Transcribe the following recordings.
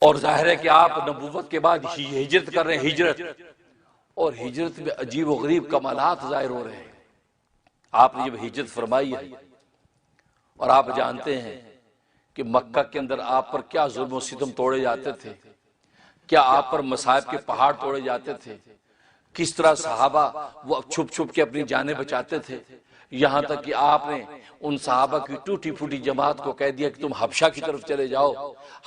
اور ظاہر ہے کہ آپ نبوت کے بعد ہجرت کر رہے ہیں، ہجرت، اور ہجرت میں عجیب و غریب کمالات ظاہر ہو رہے ہیں۔ آپ نے جب ہجرت فرمائی ہے اور آپ جانتے ہیں کہ مکہ کے اندر آپ پر کیا ظلم و ستم توڑے جاتے تھے، کیا آپ پر مصائب کے پہاڑ توڑے جاتے تھے، کس طرح صحابہ وہ چھپ چھپ کے اپنی جانیں بچاتے تھے، یہاں تک کہ آپ نے ان صحابہ کی ٹوٹی پھوٹی جماعت کو کہہ دیا کہ تم حبشہ کی طرف چلے جاؤ،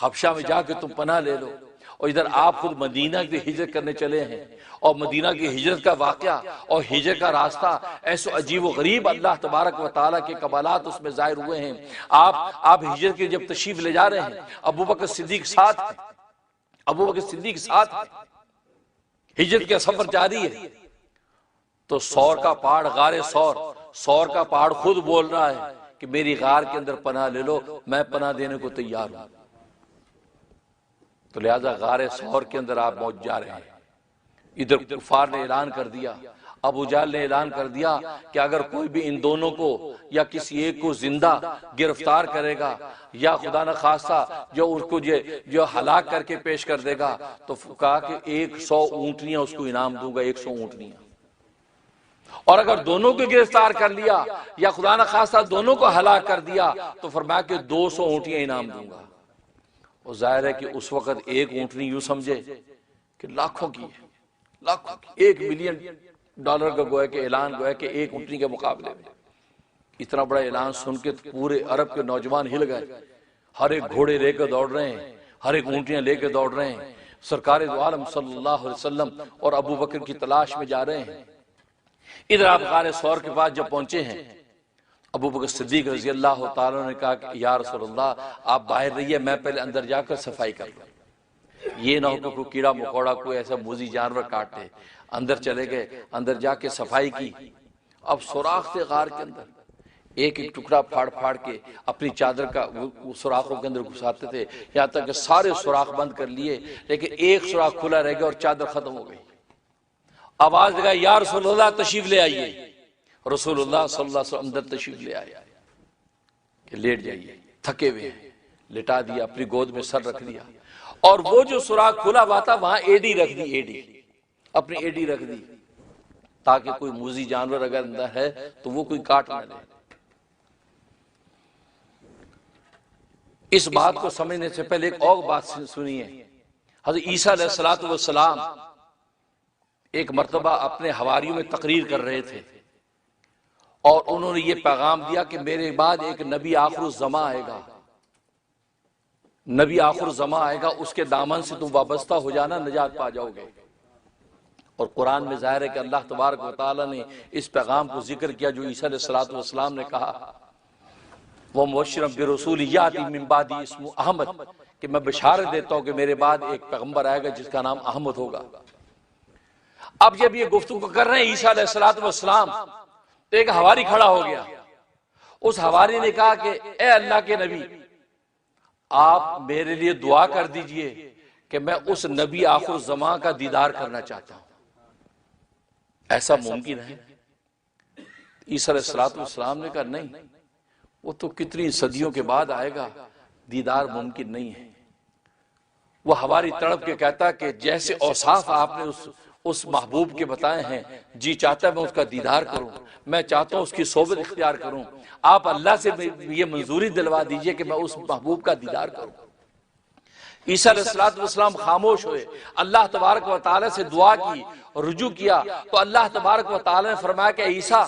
حبشہ میں جا کے تم پناہ لے لو، اور ادھر آپ خود مدینہ کی ہجرت کرنے چلے ہیں، اور مدینہ کی ہجرت کا واقعہ اور ہجرت کا راستہ ایسا عجیب و غریب اللہ تبارک و تعالیٰ کے کمالات اس میں ظاہر ہوئے ہیں۔ آپ ہجرت کی جب تشریف لے جا رہے ہیں، ابو بکر صدیق ساتھ ہیں، ابو بکر صدیق ساتھ ہیں، ہجرت کا سفر جاری ہے، تو سور کا پہاڑ، غار سور کا پہاڑ خود بول رہا ہے کہ میری غار کے اندر پناہ لے لو، میں پناہ دینے کو تیار ہوں۔ تو لہذا غار سور کے اندر آپ پہنچ جا رہے ہیں۔ ادھر کفار نے اعلان کر دیا، ابو جہل نے اعلان کر دیا کہ اگر کوئی بھی ان دونوں کو یا کسی ایک کو زندہ گرفتار کرے گا یا خدا نخواستہ جو اس کو جو ہلاک کر کے پیش کر دے گا، تو کہا کہ 100 اونٹنیاں اس کو انعام دوں گا، 100 اونٹنیاں، اور اگر دونوں کو گرفتار کر لیا یا خدا نخواستہ دونوں کو ہلاک کر دیا تو فرمایا کہ 200 اونٹیاں انعام دوں گا۔ اور ظاہر ہے کہ اس وقت ایک اونٹنی یوں سمجھے کہ لاکھوں کی ہے، لاکھوں کی، $1 ملین کا گویا کہ اعلان گویا کہ ایک اونٹنی کے مقابلے میں۔ اتنا بڑا اعلان سن کے پورے عرب کے نوجوان ہل گئے، ہر ایک گھوڑے لے کے دوڑ رہے ہیں، ہر ایک اونٹیاں لے کے دوڑ رہے ہیں، سرکار دو عالم صلی اللہ علیہ وسلم اور ابو بکر کی تلاش میں جا رہے ہیں۔ ادھر آپ غار سور کے پاس جب پہنچے ہیں، ابو بکر صدیق رضی اللہ تعالیٰ نے کہا کہ یا رسول اللہ آپ باہر رہیے، میں پہلے اندر جا کر صفائی کر لوں، یہ نہ ہو کہ کوئی کیڑا مکوڑا کوئی ایسا موذی جانور کاٹے۔ اندر چلے گئے، اندر جا کے صفائی کی۔ اب سوراخ تھے غار کے اندر، ایک ایک ٹکڑا پھاڑ پھاڑ کے اپنی چادر کا سوراخوں کے اندر گھساتے تھے، یہاں تک کہ سارے سوراخ بند کر لیے، لیکن ایک سوراخ کھلا رہ گیا اور چادر ختم ہو گئی۔ آواز لگا یا رسول اللہ تشریف لے آئیے۔ رسول اللہ صلی اللہ علیہ وسلم اندر تشریف لے آئے کہ لیٹ جائیے، تھکے ہوئے ہیں، لٹا دیا، اپنی گود میں سر رکھ دیا، اور وہ جو سوراخ کھلا ہوا تھا وہاں ایڈی رکھ دی، ایڈی اپنی ایڈی رکھ دی تاکہ کوئی موذی جانور اگر اندر ہے تو وہ کوئی کاٹ نہ لے۔ اس بات کو سمجھنے سے پہلے ایک اور بات سنیے۔ حضرت عیسیٰ علیہ السلام ایک مرتبہ اپنے حواریوں میں تقریر کر رہے تھے، اور انہوں نے یہ پیغام دیا کہ میرے بعد ایک نبی آخر الزمان آئے گا، نبی آخر الزمان آئے گا، اس کے دامن سے تم وابستہ ہو جانا، نجات پا جاؤ گے۔ اور قرآن میں ظاہر ہے کہ اللہ تبارک و تعالیٰ نے اس پیغام کو ذکر کیا جو عیسیٰ علیہ السلام نے کہا، وَمُبَشِّرًا بِرَسُولٍ يَأْتِي مِن بَعْدِهِ اسْمُهُ احمد، کہ میں بشارت دیتا ہوں کہ میرے بعد ایک پیغمبر آئے گا جس کا نام احمد ہوگا۔ اب جب یہ گفتگو کر رہے ہیں عیسیٰ علیہ السلام، تو ایک حواری کھڑا ہو گیا۔ اس حواری نے کہا کہ اے اللہ کے نبی، آپ میرے لیے دعا کر دیجئے کہ میں اس نبی آخر الزمان کا دیدار کرنا چاہتا ہوں۔ ایسا ممکن ہے؟ عیسیٰ علیہ السلام نے کہا نہیں، وہ تو کتنی صدیوں کے بعد آئے گا، دیدار ممکن نہیں ہے۔ وہ حواری تڑپ کے کہتا کہ جیسے اوصاف آپ نے اس محبوب کے بتائے ہیں، جی چاہتا ہے میں اس کا دیدار کروں، میں چاہتا ہوں اس کی صحبت اختیار کروں، آپ اللہ سے یہ منظوری دلوا دیجئے کہ میں اس محبوب کا دیدار کروں۔ عیسیٰ علیہ السلام خاموش ہوئے، اللہ تبارک و تعالیٰ سے دعا کی، رجوع کیا، تو اللہ تبارک و تعالیٰ نے فرمایا کہ عیسیٰ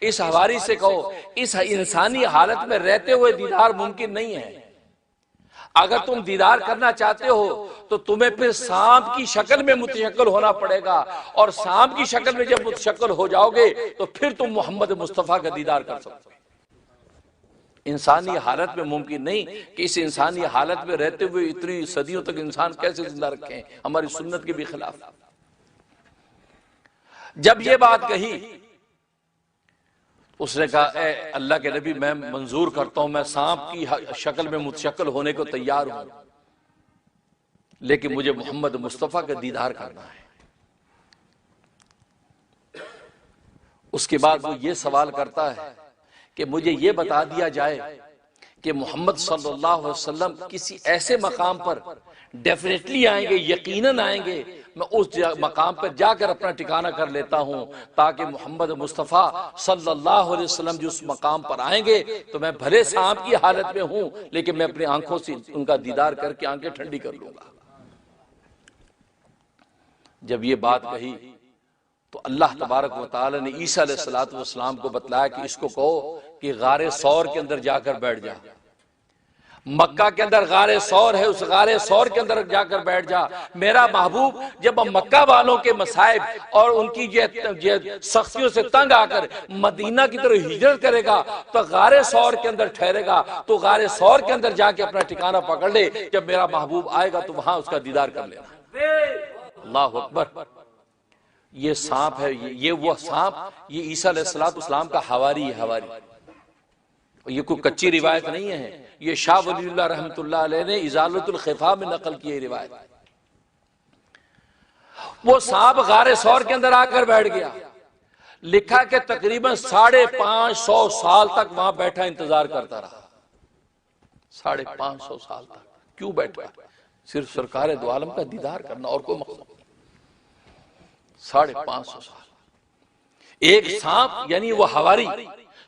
اس حواری سے کہو اس انسانی حالت میں رہتے ہوئے دیدار ممکن نہیں ہے، اگر تم دیدار کرنا چاہتے ہو تو تمہیں پھر سانپ کی شکل میں متشکل ہونا پڑے گا، اور سانپ کی شکل میں جب متشکل ہو جاؤ گے تو پھر تم محمد مصطفیٰ کا دیدار کر سکتے ہو۔ انسانی حالت میں ممکن نہیں کہ اس انسانی حالت میں رہتے ہوئے اتنی صدیوں تک انسان کیسے زندہ رکھیں، ہماری سنت کے بھی خلاف۔ جب یہ بات کہی اس نے کہا اے اللہ کے نبی میں منظور کرتا ہوں، میں سانپ کی شکل میں متشکل ہونے کو تیار ہوں، لیکن مجھے محمد مصطفیٰ کا دیدار کرنا ہے۔ اس کے بعد وہ یہ سوال کرتا ہے کہ مجھے یہ بتا دیا جائے کہ محمد صلی اللہ علیہ وسلم کسی ایسے مقام پر ڈیفینیٹلی آئیں گے، یقیناً آئیں گے، میں اس مقام پر جا کر اپنا ٹھکانہ کر لیتا ہوں تاکہ محمد مصطفیٰ صلی اللہ علیہ وسلم جو اس مقام پر آئیں گے تو میں بھلے سانپ کی حالت میں ہوں لیکن میں اپنی آنکھوں سے ان کا دیدار کر کے آنکھیں ٹھنڈی کر لوں گا۔ جب یہ بات کہی تو اللہ تبارک و تعالی نے عیسیٰ علیہ السلام کو بتلایا کہ اس کو کہو کہ غار ثور کے اندر جا کر بیٹھ جا، مکہ کے اندر غار ثور ہے، اس غار ثور کے اندر جا کر بیٹھ جا۔ میرا محبوب جب مکہ والوں کے مصائب اور ان کی سختیوں سے تنگ آ کر مدینہ کی طرف ہجرت کرے گا تو غار ثور کے اندر ٹھہرے گا، تو غار ثور کے اندر جا کے اپنا ٹھکانہ پکڑ لے، جب میرا محبوب آئے گا تو وہاں اس کا دیدار کر لینا۔ اللہ اکبر۔ یہ سانپ ہے، یہ وہ سانپ، یہ عیسیٰ علیہ السلام کا حواری ہے۔ یہ کوئی کچی روایت نہیں ہے، یہ شاہ ولی اللہ رحمۃ اللہ علیہ نے ازالۃ الخفا میں نقل کی روایت۔ وہ سانپ غار ثور کے اندر آ کر بیٹھ گیا، لکھا کہ تقریباً 550 سال تک وہاں بیٹھا انتظار کرتا رہا۔ 550 سال تک کیوں بیٹھا؟ صرف سرکار دو عالم کا دیدار کرنا، اور کوئی مقصد نہیں۔ 550 سال ایک سانپ یعنی وہ حواری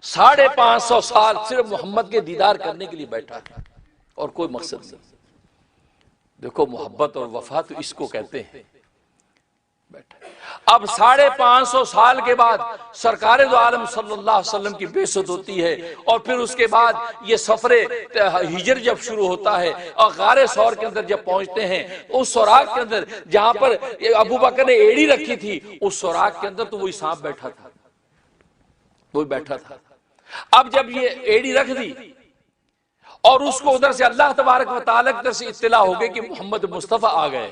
550 سال صرف محمد کے دیدار کرنے کے لیے بیٹھا ہے اور کوئی مقصد نہیں۔ دیکھو محبت اور وفا تو اس کو کہتے ہیں۔ اب 550 سال کے بعد سرکار دو عالم صلی اللہ علیہ وسلم کی بعثت ہوتی ہے، اور پھر اس کے بعد یہ سفر ہجر جب شروع ہوتا ہے اور غار ثور کے اندر جب پہنچتے ہیں، اس سوراخ کے اندر جہاں پر ابو بکر نے ایڑی رکھی تھی اس سوراخ کے اندر تو وہی سانپ بیٹھا تھا، وہی بیٹھا تھا۔ اب جب یہ ایڑی رکھ دی اور اس کو ادھر سے اللہ تبارک و تعالیٰ کی طرف سے اطلاع ہو گئی کہ محمد مصطفیٰ آ گئے،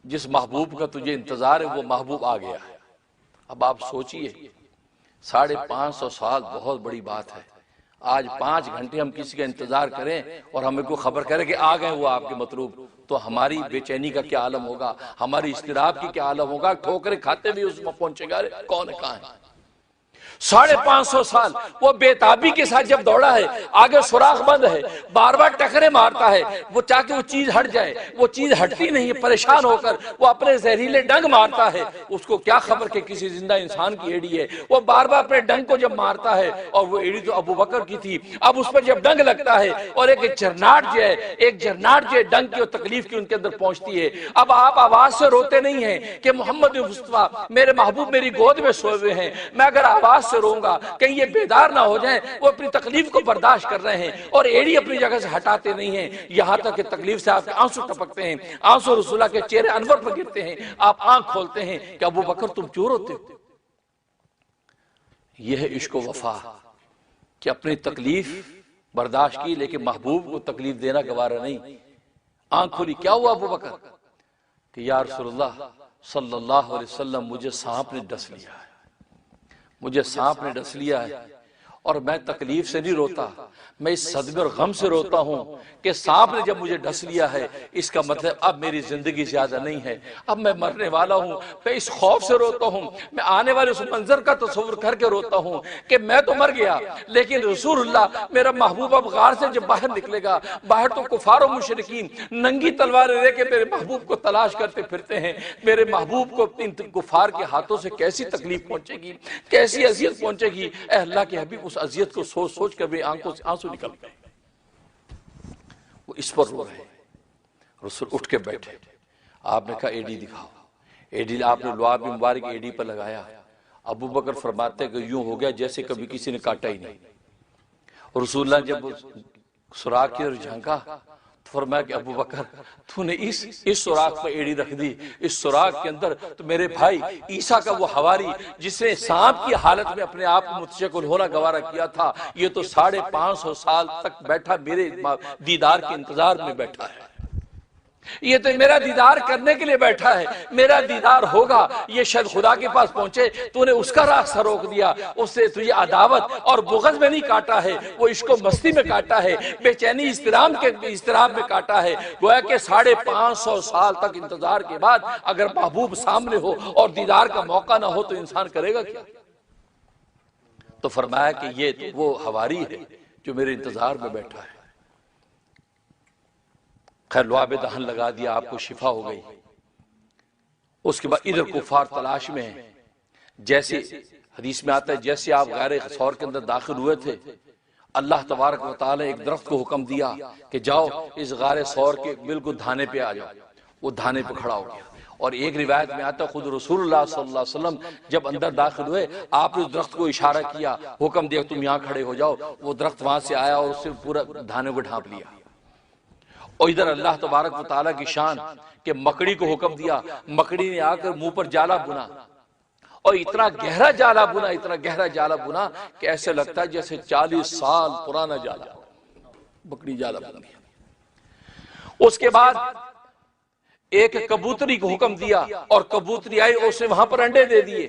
جس محبوب کا تجھے انتظار ہے وہ محبوب آ گیا ہے۔ اب آپ سوچئے 550 سال بہت بڑی بات ہے۔ آج 5 گھنٹے ہم کسی کا انتظار کریں اور ہمیں کوئی خبر کرے کہ آ گئے وہ آپ کے مطلوب، تو ہماری بے چینی کا کیا عالم ہوگا، ہماری اضطراب کی کیا عالم ہوگا، ٹھوکریں کھاتے بھی اس میں پہنچے گا کون کہاں ہے۔ 550 سال وہ بے تابی کے ساتھ جب دوڑا ہے، آگے سوراخ بند ہے، بار بار ٹکرے مارتا ہے، وہ چاہے وہ چیز ہٹ جائے، وہ چیز ہٹتی نہیں، پریشان ہو کر وہ اپنے زہریلے ڈنگ مارتا ہے۔ اس کو کیا خبر کہ کسی زندہ انسان کی ایڑی ہے، وہ بار بار اپنے ڈنگ کو جب مارتا ہے، اور وہ ایڑی تو ابو بکر کی تھی، اب اس پر جب ڈنگ لگتا ہے اور ایک جرناٹ جو ہے ڈنگ کی اور تکلیف کی ان کے اندر پہنچتی ہے۔ اب آپ آواز سے روتے نہیں ہیں کہ محمد مصطفیٰ میرے محبوب میری گود میں سوئے ہوئے ہیں، میں اگر آواز سے روں گا کہیں یہ بیدار نہ ہو جائیں، وہ اپنی تکلیف کو برداشت کر رہے ہیں اور ایڑی اپنی جگہ سے ہٹاتے نہیں ہیں، یہاں تک کہ تکلیف سے آپ کے آنسو ٹپکتے ہیں، آنسو رسول اللہ کے چہرے انور پر گرتے ہیں، آپ آنکھ کھولتے ہیں کہ ابو بکر تم کیوں روتے ہو؟ یہ ہے عشق و وفا کہ اپنی تکلیف برداشت کی لیکن محبوب کو تکلیف دینا گوارا نہیں۔ آنکھ کھولی، کیا ہوا ابو بکر؟ کہ یا رسول اللہ صلی اللہ علیہ وسلم مجھے سانپ نے ڈس لیا ہے، مجھے سانپ نے ڈس لیا ہے، اور میں تکلیف سے نہیں روتا، میں اس صدمے اور غم سے روتا ہوں کہ سانپ نے جب مجھے ڈس لیا ہے، اس کا مطلب اب میری زندگی زیادہ نہیں ہے، اب میں مرنے والا ہوں۔ میں اس خوف سے روتا ہوں، میں آنے والے اس منظر کا تصور کر کے روتا ہوں کہ میں تو مر گیا لیکن رسول اللہ میرا محبوب اب غار سے جب باہر نکلے گا، باہر تو کفار و مشرکین ننگی تلواریں لے کے میرے محبوب کو تلاش کرتے پھرتے ہیں، میرے محبوب کو ان کفار کے ہاتھوں سے کیسی تکلیف پہنچے گی، کیسی اذیت پہنچے گی۔ اے اللہ کے حبیب اس اذیت کو سوچ سوچ کر میری آنکھوں سے آنسو نکل گئے، وہ اس پر رو رہے۔ رسول اٹھ کے بیٹھے، آپ نے کہا ایڈی دکھاؤ۔ ایڈی آپ نے لعاب مبارک ایڈی پر لگایا۔ ابو بکر فرماتے کہ یوں ہو گیا جیسے کبھی کسی نے کاٹا ہی نہیں۔ رسول اللہ جب سوراخ کی طرف جھانکا تو فرمایا کہ ابو بکر تو نے اس سوراخ پر ایڑی رکھ دی، اس سوراخ کے اندر تو میرے بھائی عیسیٰ کا وہ حواری جس نے سانپ کی حالت میں اپنے آپ کو متشکل ہونا گوارا کیا تھا، یہ تو 550 سال تک بیٹھا میرے دیدار کے انتظار میں بیٹھا ہے، یہ تو میرا دیدار کرنے کے لیے بیٹھا ہے، میرا دیدار ہوگا یہ شاید خدا کے پاس پہنچے، تو نے اس کا راستہ روک دیا، اس سے تجھے عداوت اور بغض میں نہیں کاٹا ہے، وہ عشق و مستی میں کاٹا ہے، بے چینی اضطراب میں کاٹا ہے۔ گویا کہ 550 سال تک انتظار کے بعد اگر محبوب سامنے ہو اور دیدار کا موقع نہ ہو تو انسان کرے گا کیا؟ تو فرمایا کہ یہ وہ حواری ہے جو میرے انتظار میں بیٹھا ہے۔ خیر لعاب دہن لگا دیا، آپ کو شفا ہو گئی۔ اس کے بعد ادھر کفار تلاش میں ہیں، جیسے حدیث میں آتا ہے جیسے آپ غار ثور کے اندر داخل ہوئے تھے، اللہ تبارک و تعالی ایک درخت کو حکم دیا کہ جاؤ اس غار ثور کے بالکل دھانے پہ آ جاؤ۔ وہ دھانے پہ کھڑا ہو گیا، اور ایک روایت میں آتا ہے خود رسول اللہ صلی اللہ علیہ وسلم جب اندر داخل ہوئے، آپ نے اس درخت کو اشارہ کیا، حکم دیا تم یہاں کھڑے ہو جاؤ۔ وہ درخت وہاں سے آیا اور اس سے پورا دھانے کو ڈھانپ لیا۔ اور ادھر اللہ تبارک و تعالیٰ کی شان کہ مکڑی کو حکم دیا، مکڑی نے آ کر منہ پر جالا بنا، اور اتنا گہرا جالا بنا، اتنا گہرا جالا بنا کہ ایسے لگتا ہے جیسے 40 سال پرانا جالا، مکڑی جالا بن گیا۔ اس کے بعد ایک کبوتری کو حکم دیا، اور کبوتری آئی، اس نے وہاں پر انڈے دے دیے۔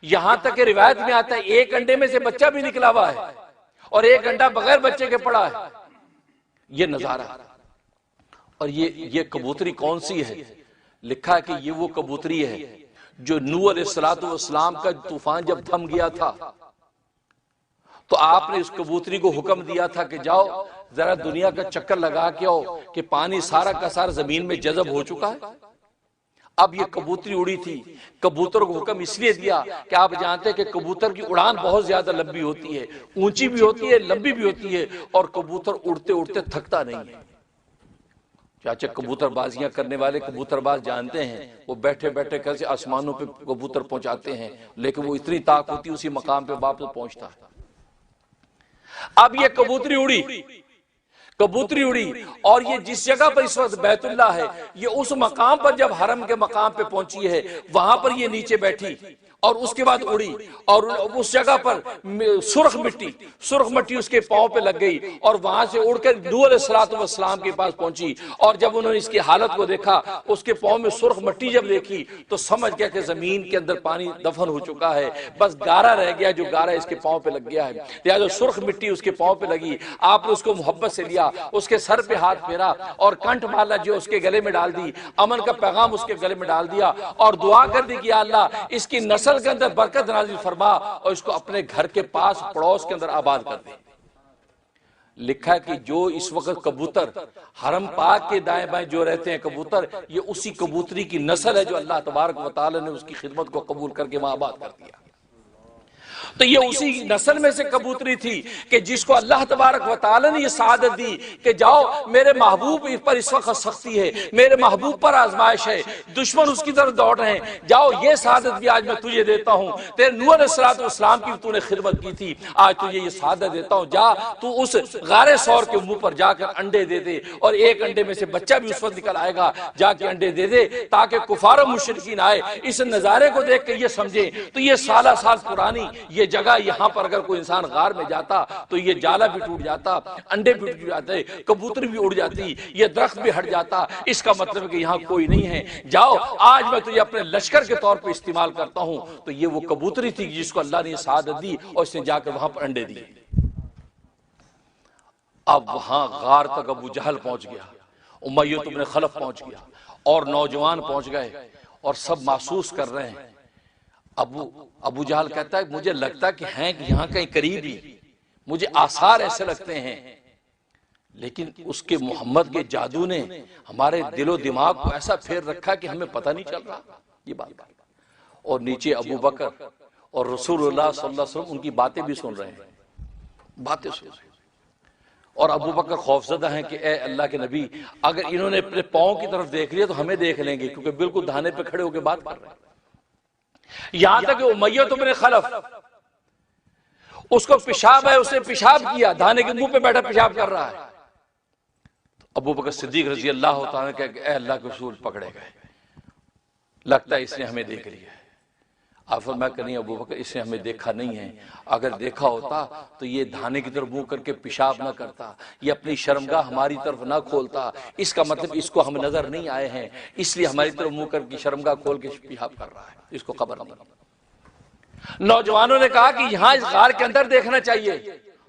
یہاں تک کہ روایت میں آتا ہے ایک انڈے میں سے بچہ بھی نکلا ہوا ہے، اور ایک انڈا بغیر بچے کے پڑا ہے۔ یہ نظارہ، اور یہ کبوتری کون سی ہے؟ لکھا ہے کہ یہ وہ کبوتری ہے جو نوح علیہ السلام کا طوفان جب تھم گیا تھا تو آپ نے اس کبوتری کو حکم دیا تھا کہ جاؤ ذرا دنیا کا چکر لگا کے آؤ کہ پانی سارا کا سارا زمین میں جذب ہو چکا ہے۔ اب یہ کبوتری اڑی تھی، کبوتر کو حکم اس لیے دیا کہ آپ جانتے ہیں کہ کبوتر کی اڑان بہت زیادہ لمبی ہوتی ہے، اونچی بھی ہوتی ہے، لمبی بھی ہوتی ہے، اور کبوتر اڑتے اڑتے تھکتا نہیں ہے۔ چاچا کبوتر بازیاں کرنے والے کبوتر باز جانتے ہیں، وہ بیٹھے بیٹھے کیسے آسمانوں پہ کبوتر پہنچاتے ہیں، لیکن وہ اتنی طاقت ہوتی اسی مقام پہ واپس پہنچتا ہے۔ اب یہ کبوتری اڑی، اور یہ جس جگہ پر اس وقت بیت اللہ ہے، یہ اس مقام پر جب حرم کے مقام پہ پہنچی ہے، وہاں پر یہ نیچے بیٹھی، اور اس کے بعد اڑی، اور اس جگہ پر سرخ مٹی اس کے پاؤں پہ لگ گئی، اور وہاں سے اڑ کر نوح علیہ السلام کے پاس پہنچی۔ اور جب انہوں نے اس کی حالت کو دیکھا، اس کے پاؤں میں سرخ مٹی جب دیکھی تو سمجھ گیا کہ زمین کے اندر پانی دفن ہو چکا ہے، بس گارا رہ گیا، جو گارا اس کے پاؤں پہ لگ گیا ہے۔ لہٰذا سرخ مٹی اس کے پاؤں پہ لگی، آپ نے اس کو محبت سے لیا، اس کے سر پہ ہاتھ پھیرا، اور کنٹھ مالا جو اس کے گلے میں ڈال دی، امن کا پیغام اس کے گلے میں ڈال دیا، اور دعا کر دی کہ یا اللہ اس کی نسل کے اندر برکت نازل فرما، اور اس کو اپنے گھر کے پاس پڑوس کے اندر آباد کر دے۔ لکھا ہے کہ جو اس وقت کبوتر حرم پاک کے دائیں بائیں جو رہتے ہیں کبوتر، یہ اسی کبوتری کی نسل ہے جو اللہ تبارک و تعالی نے اس کی خدمت کو قبول کر کے وہاں آباد کر دیا۔ تو یہ اسی نسل میں سے کبوتری تھی کہ جس کو اللہ تبارک و تعالی نے یہ سعادت دی کہ جاؤ میرے محبوب پر اس وقت سختی ہے، میرے محبوب پر آزمائش ہے، دشمن اس کی طرف دوڑ رہے ہیں، جاؤ یہ سعادت بھی آج میں تجھے دیتا ہوں، تیرے نوح علیہ السلام کی تو نے خدمت کی تھی، آج تجھے یہ سعادت دیتا ہوں، جا تو اس غار ثور کے منہ پر جا کر انڈے دے دے، اور ایک انڈے میں سے بچہ بھی اس وقت نکل آئے گا، جا کے انڈے دے دے تاکہ کفار و مشرکین آئے اس نظارے کو دیکھ کے یہ سمجھیں۔ تو یہ سالہ سال پرانی یہ جگہ، یہاں پر اگر کوئی انسان غار میں جاتا تو یہ جالا بھی ٹوٹ جاتا، انڈے بھی ٹوٹ جاتے، کبوتری بھی اڑ جاتی، یہ درخت بھی ہٹ جاتا۔ اس کا مطلب کہ یہاں کوئی نہیں ہے، جاؤ آج میں تجھے اپنے لشکر کے طور پہ استعمال کرتا ہوں۔ تو یہ وہ کبوتری تھی جس کو اللہ نے یہ سعادت دی، اور اس نے جا کر وہاں پر انڈے دیے۔ اب وہاں غار تک ابو جہل پہنچ گیا، امیہ بن خلف پہنچ گیا، اور نوجوان پہنچ گئے، اور سب محسوس کر رہے ہیں۔ ابو جہل کہتا ہے مجھے لگتا کہ ہیں کہ یہاں کہیں قریب ہی، مجھے آثار ایسے لگتے ہیں، لیکن اس کے محمد کے جادو نے ہمارے دل و دماغ کو ایسا پھیر رکھا کہ ہمیں پتہ نہیں چل رہا یہ بات۔ اور نیچے ابو بکر اور رسول اللہ صلی اللہ علیہ وسلم ان کی باتیں بھی سن رہے ہیں، باتیں سن رہے ہیں، اور ابو بکر خوفزدہ ہیں کہ اے اللہ کے نبی اگر انہوں نے اپنے پاؤں کی طرف دیکھ لیا تو ہمیں دیکھ لیں گے، کیونکہ بالکل دھانے پہ کھڑے ہو کے بات کر رہے ہیں۔ یہاں تک کہ امیہ بن خلف اس کو پیشاب ہے، اس نے پیشاب کیا، دھانے کے منہ پہ بیٹھا پیشاب کر رہا ہے۔ ابو بکر صدیق رضی اللہ تعالیٰ نے کہا کہ اے اللہ کے رسول پکڑے گئے، لگتا ہے اس نے ہمیں دیکھ لیا ہے۔ آپ فرمایا کہ نہیں ابو بکر اس نے ہمیں دیکھا نہیں ہے، اگر دیکھا ہوتا تو یہ دھانے کی طرف منہ کر کے پیشاب نہ کرتا، یہ اپنی شرمگاہ ہماری طرف نہ کھولتا، اس کا مطلب اس کو ہم نظر نہیں آئے ہیں، اس لیے ہماری طرف منہ کر کے شرمگاہ کھول کے پیشاب کر رہا ہے، اس کو خبر نہیں۔ نوجوانوں نے کہا کہ یہاں اس غار کے اندر دیکھنا چاہیے،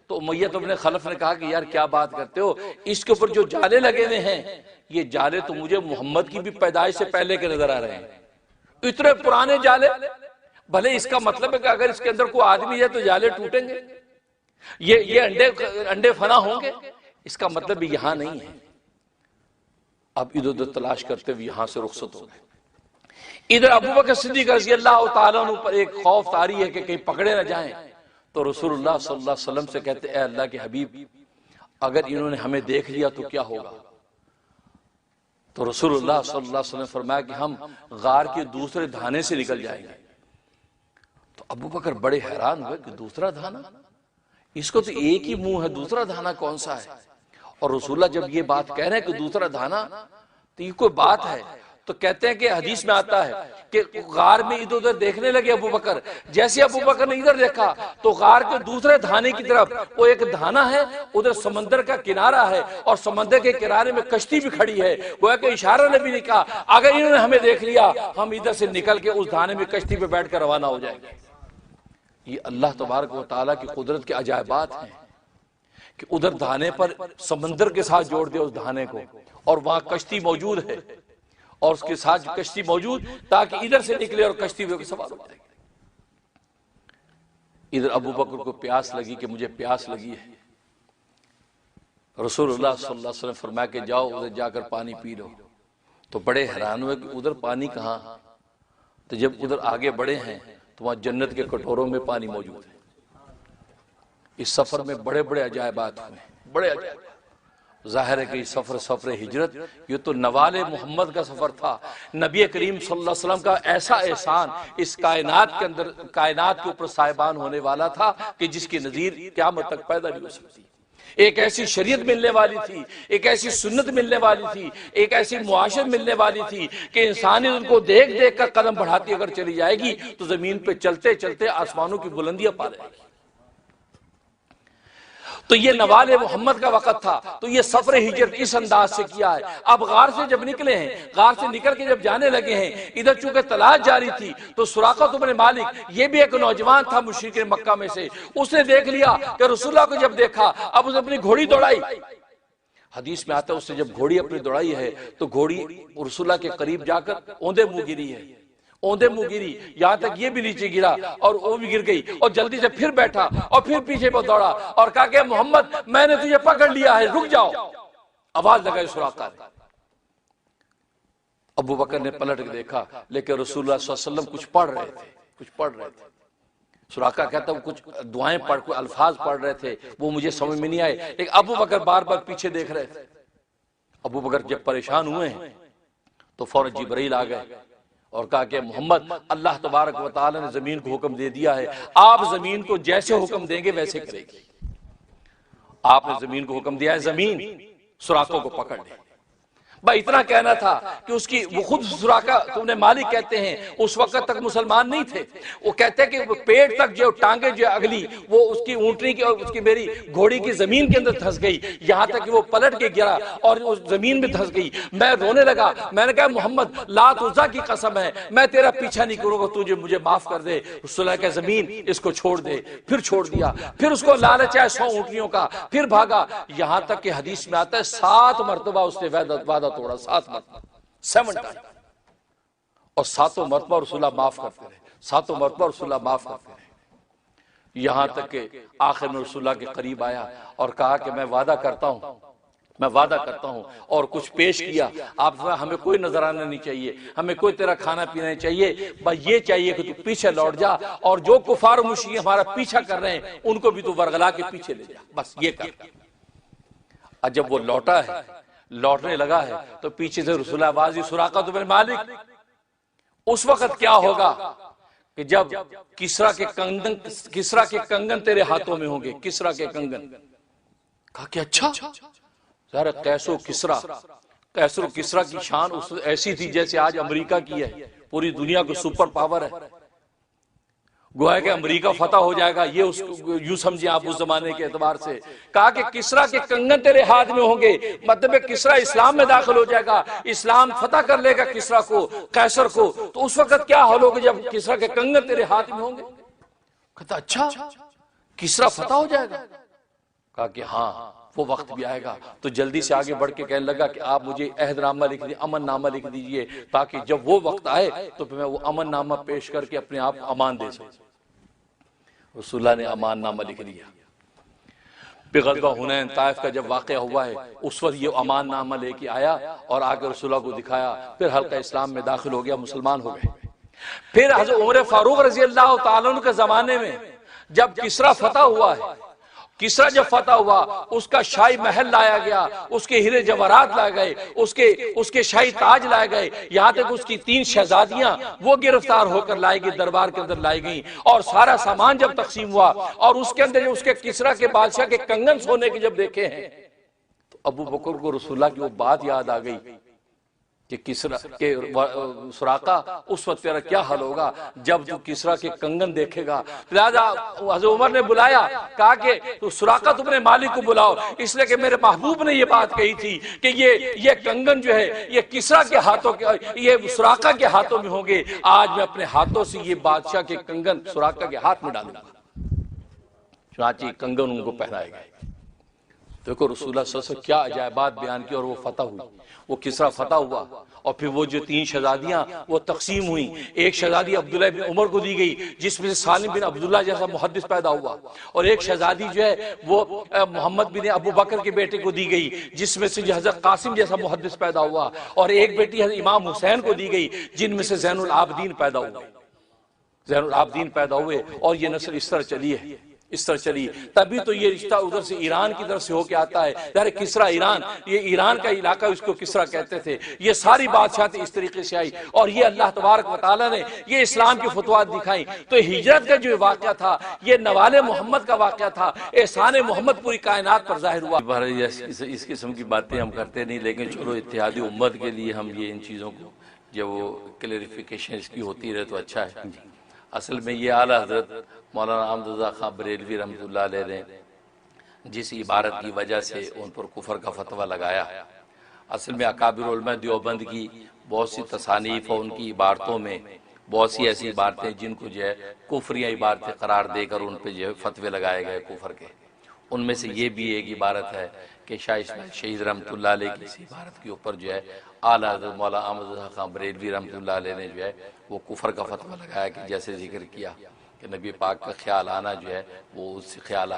تو امیہ بن خلف نے کہا کہ یار کیا بات کرتے ہو، اس کے اوپر جو جالے لگے ہوئے ہیں یہ جالے تو مجھے محمد کی بھی پیدائش سے پہلے کے نظر آ رہے ہیں، اتنے پرانے جالے، بھلے اس کا مطلب ہے کہ اگر اس کے اندر کوئی آدمی ہے تو جالے ٹوٹیں گے، یہ انڈے فنا ہوں گے، اس کا مطلب یہاں نہیں ہے۔ اب ادھر ادھر تلاش کرتے ہوئے یہاں سے رخصت ہو گئے۔ ادھر ابو بکر صدیق رضی اللہ تعالیٰ عنہ پر ایک خوف طاری ہے کہ کہیں پکڑے نہ جائیں، تو رسول اللہ صلی اللہ علیہ وسلم سے کہتے اے اللہ کے حبیب، اگر انہوں نے ہمیں دیکھ لیا تو کیا ہوگا؟ تو رسول اللہ صلی اللہ علیہ وسلم فرمایا کہ ہم غار کے دوسرے دھانے سے نکل جائیں گے۔ تو ابو بکر بڑے حیران ہوئے کہ دوسرا دھانا، اس کو تو ایک ہی منہ ہے، دوسرا دھانا کون سا ہے؟ اور رسول اللہ جب یہ بات کہہ رہے ہیں کہ دوسرا دھانا، تو یہ کوئی بات ہے؟ تو کہتے ہیں کہ حدیث میں آتا ہے کہ غار میں ادھر ادھر دیکھنے لگے ابو بکر، جیسے ابو بکر نے ادھر دیکھا تو غار کے دوسرے دھانے کی طرف وہ ایک دھانا ہے، ادھر سمندر کا کنارہ ہے اور سمندر کے کنارے میں کشتی بھی کھڑی ہے، گویا کہ اشارہ نبی نے کہا اگر انہوں نے ہمیں دیکھ لیا ہم ادھر سے نکل کے اس دھانے میں کشتی پہ بیٹھ کر روانہ ہو جائیں گے۔ یہ اللہ تبارک و تعالیٰ کی قدرت کے عجائبات ہیں کہ ادھر دھانے پر سمندر کے ساتھ جوڑ دیا اس دھانے کو، اور وہاں کشتی موجود ہے اور اس کے ساتھ کشتی موجود تاکہ ادھر سے نکلے اور کشتی پہ سوار ہو جائے۔ ادھر ابو بکر کو پیاس لگی کہ مجھے پیاس لگی ہے، رسول اللہ صلی اللہ علیہ وسلم فرمایا کہ جاؤ ادھر جا کر پانی پی لو۔ تو بڑے حیران ہوئے کہ ادھر پانی کہاں؟ تو جب ادھر آگے بڑے ہیں تو وہاں جنت کے کٹوروں میں پانی موجود ہے۔ اس سفر میں بڑے بڑے عجائبات ہوئے، بڑے عجائب۔ ظاہر ہے کہ یہ سفر ہجرت یہ تو نوال محمد کا سفر تھا، نبی کریم صلی اللہ علیہ وسلم کا ایسا احسان اس کائنات کے اندر، کائنات کے اوپر صاحبان ہونے والا تھا کہ جس کی نظیر قیامت تک پیدا نہیں ہو سکتی۔ ایک ایسی شریعت ملنے والی تھی، ایک ایسی سنت ملنے والی تھی، ایک ایسی معاشرت ملنے والی تھی کہ انسانی ان کو دیکھ دیکھ کر قدم بڑھاتی اگر چلی جائے گی تو زمین پہ چلتے چلتے آسمانوں کی بلندیاں پا جائے گی۔ تو یہ نوال محمد کا وقت تھا، تو یہ سفر ہجرت اس انداز سے کیا ہے۔ اب غار سے جب نکلے ہیں، غار سے نکل کے جب جانے لگے ہیں، ادھر چونکہ تلاش جاری تھی تو سراقہ بن مالک یہ بھی ایک نوجوان تھا مشرکین مکہ میں سے، اس نے دیکھ لیا کہ رسول اللہ کو جب دیکھا اب اس نے اپنی گھوڑی دوڑائی۔ حدیث میں آتا ہے اس نے جب گھوڑی اپنی دوڑائی ہے تو گھوڑی رسول اللہ کے قریب جا کر اوندے منہ گری ہے، اوندے منہ گری، یہاں تک یہ بھی نیچے گرا اور وہ بھی گر گئی، اور جلدی سے پھر بیٹھا اور پھر پیچھے پہ دوڑا اور کہا کہ محمد میں نے تجھے پکڑ لیا ہے، رک جاؤ۔ آواز لگائی سراقہ نے۔ ابو بکر نے پلٹ کے دیکھا لیکن رسول اللہ صلی اللہ علیہ وسلم کچھ پڑھ رہے تھے۔ سراقہ کہتا وہ کچھ دعائیں پڑھ، کوئی الفاظ پڑھ رہے تھے، وہ مجھے سمجھ میں نہیں آئے، لیکن ابو بکر بار بار پیچھے دیکھ رہے تھے۔ ابو بکر جب پریشان ہوئے ہیں تو فوراً جبرائیل آ گئے اور کہا کہ محمد اللہ تبارک و تعالی نے زمین کو حکم دے دیا ہے، آپ زمین کو جیسے حکم دیں گے ویسے کرے گی۔ آپ نے زمین کو حکم دیا ہے زمین سراقوں کو پکڑ لے۔ بھائی اتنا کہنا تھا کہ اس کی وہ خود سراقہ تم نے مالک کہتے ہیں اس وقت تک مسلمان نہیں تھے، وہ کہتے ہیں کہ پیٹ تک جو ٹانگیں جو اگلی وہ اس کی اونٹنی کی اور اس کی میری گھوڑی کی زمین کے اندر دھس گئی، یہاں تک کہ وہ پلٹ کے گرا اور اس زمین میں دھس گئی۔ میں رونے لگا، میں نے کہا محمد لات عزا کی قسم ہے میں تیرا پیچھا نہیں کروں گا، تجھے مجھے معاف کر دے۔ رسول اللہ کہ زمین اس کو چھوڑ دے، پھر چھوڑ دیا، پھر اس کو لالچ ہے 100 اونٹنیوں کا، پھر بھاگا، یہاں تک کہ حدیث میں آتا ہے 7 مرتبہ اس نے وعدہ توڑا، 7 مرتبہ 7 ٹائم، اور 7 مرتبہ رسول اللہ معاف کرتے رہے، 7 مرتبہ رسول اللہ معاف کرتے رہے، یہاں تک کہ آخر میں رسول اللہ کے قریب آیا اور کہا کہ میں وعدہ کرتا ہوں اور کچھ پیش کیا۔ آپ ہمیں کوئی نظرانہ نہیں چاہیے، ہمیں کوئی تیرا کھانا پینا نہیں چاہیے، بس یہ چاہیے کہ تو پیچھے لوٹ جا اور جو کفار و مشرکین ہمارا پیچھا کر رہے ہیں ان کو بھی تو ورغلا کے پیچھے لے جا، بس یہ کر۔ جب وہ لوٹا ہے، لوٹنے لگا ہے تو پیچھے سے رسول اللہ آواز سراقہ بن مالک، اس وقت کیا ہوگا کہ جب کسرا کے کنگن تیرے ہاتھوں میں ہوں گے، کسرا کے کنگن۔ کہا کہ اچھا، ظاہر قیس و کسرا کی شان ایسی تھی جیسے آج امریکہ کی ہے، پوری دنیا کو سپر پاور ہے، گویا کہ امریکہ فتح ہو جائے گا، یہ یوں سمجھیں آپ اس زمانے کے اعتبار سے۔ کہا کہ کسرا کے کنگن تیرے ہاتھ میں ہوں گے، مطلب کسرا اسلام میں داخل ہو جائے گا، اسلام فتح کر لے گا کسرا کو، قیصر کو، تو اس وقت کیا حال ہوگا جب کسرا کے کنگن تیرے ہاتھ میں ہوں گے؟ کہتا اچھا کسرا فتح ہو جائے گا؟ کہا کہ ہاں وہ وقت بھی آئے گا۔ تو جلدی سے آگے بڑھ کے کہنے لگا کہ آپ مجھے عہد نامہ لکھ دیجیے، امن نامہ لکھ دیجیے، تاکہ جب وہ وقت آئے تو پھر میں وہ امن نامہ پیش کر کے اپنے آپ امان دے سکوں۔ رسول اللہ نے امان نامہ لکھ دیا، پھر غزوہ حنین طائف کا جب واقعہ ہوا ہے اس وقت یہ امان نامہ لے کے آیا اور آ کر رسول اللہ کو دکھایا، پھر حلقہ اسلام میں داخل ہو گیا، مسلمان ہو گئے۔ پھر حضرت عمر فاروق رضی اللہ تعالیٰ عنہ کے زمانے میں جب کسریٰ فتح ہوا ہے، کسریٰ جب فتح ہوا اس کا شاہی محل لایا گیا، اس کے ہیرے جواہرات لائے گئے، اس کے شاہی تاج لائے گئے، یہاں تک اس کی 3 شہزادیاں وہ گرفتار ہو کر لائی گئی، دربار کے اندر لائی گئیں، اور سارا سامان جب تقسیم ہوا اور اس کے اندر اس کے کسریٰ کے بادشاہ کے کنگن سونے کے جب دیکھے ہیں تو ابو بکر کو رسول اللہ کی وہ بات یاد آ گئی کہ کسریٰ کے سراقہ اس وقت تیرا کیا حل ہوگا جب تو کسریٰ کے کنگن دیکھے گا۔ لہذا حضرت عمر نے بلایا، کہا کہ تو سراقہ تم نے مالک کو بلاؤ، اس لیے کہ میرے محبوب نے یہ بات کہی تھی کہ یہ کنگن جو ہے یہ کسریٰ کے ہاتھوں کے، یہ سراقہ کے ہاتھوں میں ہوں گے، آج میں اپنے ہاتھوں سے یہ بادشاہ کے کنگن سراقہ کے ہاتھ میں ڈالوں گا۔ چنانچہ کنگن ان کو پہنائے گئے۔ دیکھو رسول اللہ صلی اللہ علیہ وسلم کیا عجائبات بیان کی، اور وہ فتح ہوئی، وہ کسریٰ فتح ہوا، اور پھر وہ جو 3 شہزادیاں وہ تقسیم ہوئیں۔ ایک شہزادی عبداللہ بن عمر کو دی گئی جس میں سے سالم بن عبداللہ جیسا محدث پیدا ہوا، اور ایک شہزادی جو ہے وہ محمد بن ابو بکر کے بیٹے کو دی گئی جس میں سے حضرت قاسم جیسا محدث پیدا ہوا، اور ایک بیٹی حضرت امام حسین کو دی گئی جن میں سے زین العابدین پیدا ہوئے، زین العابدین پیدا ہوئے، اور یہ نسل اس طرح چلی ہے، اس طرح چلی۔ تبھی تو یہ رشتہ ادھر سے ایران کی طرف سے ہو کے آتا ہے، یعنی کسریٰ ایران، یہ ایران کا علاقہ اس کو کسریٰ کہتے تھے، یہ ساری بادشاہت اس طریقے سے آئی، اور یہ اللہ تبارک و تعالیٰ نے یہ اسلام کی فتوحات دکھائیں۔ تو ہجرت کا جو واقعہ تھا یہ نوال محمد کا واقعہ تھا، احسان محمد پوری کائنات پر ظاہر ہوا۔ اس قسم کی باتیں ہم کرتے نہیں، لیکن چلو اتحادی امت کے لیے ہم یہ ان چیزوں کو جب وہ کلیریفیکیشن اس کی ہوتی رہے تو اچھا ہے۔ اصل میں یہ اعلیٰ حضرت مولانا احمد رضا خان بریلوی رحمۃ اللہ علیہ نے جس عبارت کی وجہ سے ان پر کفر کا فتویٰ لگایا، اصل میں اکابر علماء دیوبند کی بہت سی تصانیف اور ان کی عبارتوں میں بہت سی ایسی عبارتیں جن کو جو ہے کفریہ عبارتیں قرار دے کر ان پہ جو ہے فتوے لگائے گئے کفر کے۔ ان میں سے یہ بھی ایک عبارت ہے کہ شاہ اسماعیل شہید رحمۃ اللہ علیہ کی اس عبارت کے اوپر جو ہے اعلیٰ حضرت مولانا احمد رضا خان بریلوی رحمۃ اللہ علیہ نے جو ہے وہ کفر کا فتویٰ لگایا کہ جیسے ذکر کیا کہ نبی پاک کا خیال آنا جو ہے وہ اس سے خیال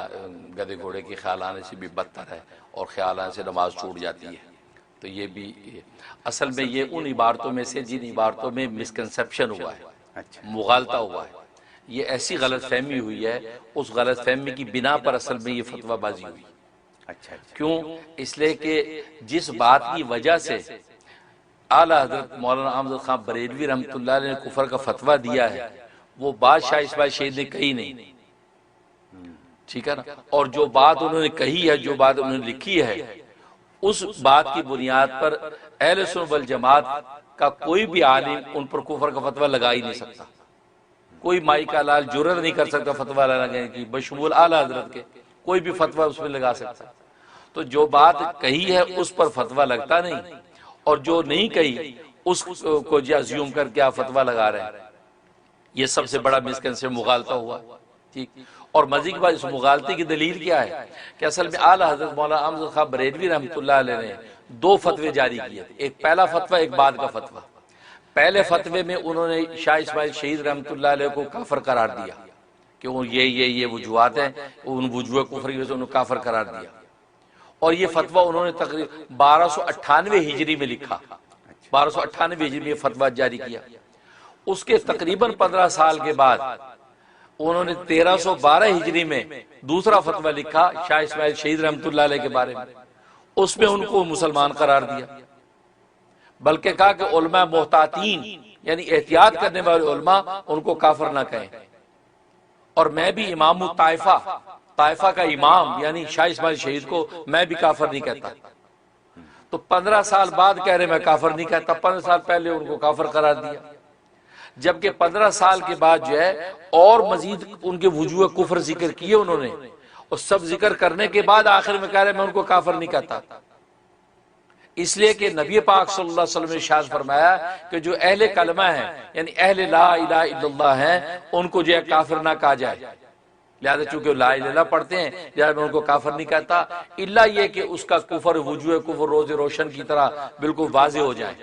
گدے گھوڑے کے خیال آنے سے بھی بدتر ہے، اور خیال آنے سے نماز ٹوٹ جاتی ہے۔ تو یہ بھی اصل میں یہ ان عبارتوں میں سے جن عبارتوں میں مسکنسیپشن ہوا ہے، مغالطہ ہوا ہے، یہ ایسی غلط فہمی ہوئی ہے، اس غلط فہمی کی بنا پر اصل میں یہ فتویٰ بازی ہوئی۔ کیوں؟ اس لیے کہ جس بات کی وجہ سے اعلیٰ حضرت مولانا احمد خان بریلوی رحمۃ اللہ علیہ نے کفر کا فتویٰ دیا ہے وہ بات شاہ اسماعیل شہید نے کہی نہیں، ٹھیک ہے نا، اور جو بات انہوں نے کہی ہے، جو بات انہوں نے لکھی ہے، اس بات کی بنیاد پر اہل سنت والجماعت کا کوئی بھی عالم ان پر کفر کا فتویٰ لگا ہی نہیں سکتا، کوئی مائی کا لال جرر نہیں کر سکتا فتویٰ لگانے کی، بشمول اعلیٰ حضرت کے کوئی بھی فتویٰ اس میں لگا سکتا۔ تو جو بات کہی ہے اس پر فتویٰ لگتا نہیں، اور جو نہیں کہی اس کو جو ازیوم کر کے آپ فتویٰ لگا رہے ہیں، یہ سب سے بڑا مسکنسیپشن مغالطہ ہوا، ٹھیک۔ اور مزید کے بعد اس مغالطے کی دلیل کیا ہے کہ اصل میں اعلیٰ حضرت مولانا احمد خان بریلوی رحمۃ اللہ علیہ نے 2 فتوے جاری کیے تھے، ایک پہلا فتویٰ ایک بعد کا فتویٰ۔ پہلے فتوے میں انہوں نے شاہ اسماعیل شہید رحمۃ اللہ علیہ کو کافر قرار دیا کہ یہ وجوہات ہیں، ان وجوہ کفر کی وجہ سے انہوں نے کافر قرار دیا، اور یہ فتویٰ انہوں نے تقریباً 1298 ہجری میں لکھا، 1298 ہجری میں یہ فتویٰ جاری کیا۔ اس کے تقریباً 15 سال کے بعد انہوں نے 1312 ہجری میں دوسرا فتویٰ لکھا شاہ اسماعیل شہید رحمۃ اللہ علیہ کے بارے میں، اس میں ان کو مسلمان قرار دیا، بلکہ کہا کہ علماء محتاطین یعنی احتیاط کرنے والے علماء ان کو کافر نہ کہیں، اور میں بھی امام الطائفہ، طائفہ کا امام یعنی شاہ اسماعیل شہید کو میں بھی کافر نہیں کہتا۔ تو 15 سال بعد کہہ رہے میں کافر نہیں کہتا، 15 سال پہلے ان کو کافر قرار دیا، جبکہ 15 سال کے بعد جو ہے اور مزید ان کے وجوہ کفر ذکر کیے انہوں نے، اور سب ذکر کرنے کے بعد آخر میں کہہ رہے میں ان کو کافر نہیں کہتا، اس لیے کہ نبی پاک صلی اللہ علیہ وسلم نے ارشاد فرمایا کہ جو اہل کلمہ ہیں یعنی اہل لا الہ الا اللہ ہیں ان کو جو ہے کافر نہ کہا جائے، لہذا چونکہ لا الہ الا اللہ پڑھتے ہیں لہذا میں ان کو کافر نہیں کہتا، الا یہ کہ اس کا کفر وجوہ کفر روز روشن کی طرح بالکل واضح ہو جائے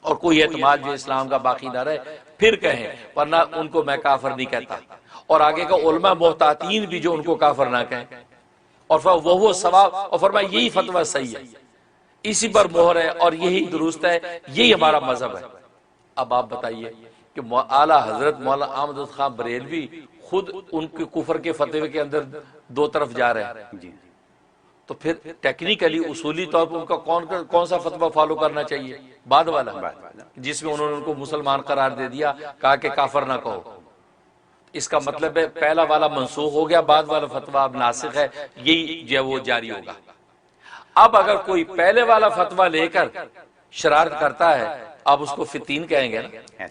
اور کوئی اعتماد جو اسلام کا باقی نہ رہے پھر کہیں، ورنہ ان کو میں کافر نہیں کہتا۔ اور آگے کا علماء محتاطین بھی جو ان کو کافر نہ کہیں، اور وہ ثواب، اور فرمایا یہی فتویٰ صحیح ہے، اسی پر مہر ہے اور یہی درست ہے، یہی ہمارا مذہب ہے۔ اب آپ بتائیے کہ اعلیٰ حضرت مولانا احمد خان بریلوی خود ان کے کفر کے فتوے کے اندر دو طرف جا رہے ہیں، تو پھر ٹیکنیکلی اصولی طور پر ان کا کون سا فتویٰ فالو کرنا چاہیے؟ بعد والا، جس میں انہوں نے ان کو مسلمان قرار دے دیا، کہا کہ کافر نہ کہو۔ اس کا مطلب ہے پہلا والا منسوخ ہو گیا، بعد والا فتویٰ اب ناسخ ہے، یہی جو ہے وہ جاری ہوگا۔ اب اگر کوئی پہلے والا فتویٰ لے کر شرارت کرتا ہے، اب اس کو فتین کہیں گے نا،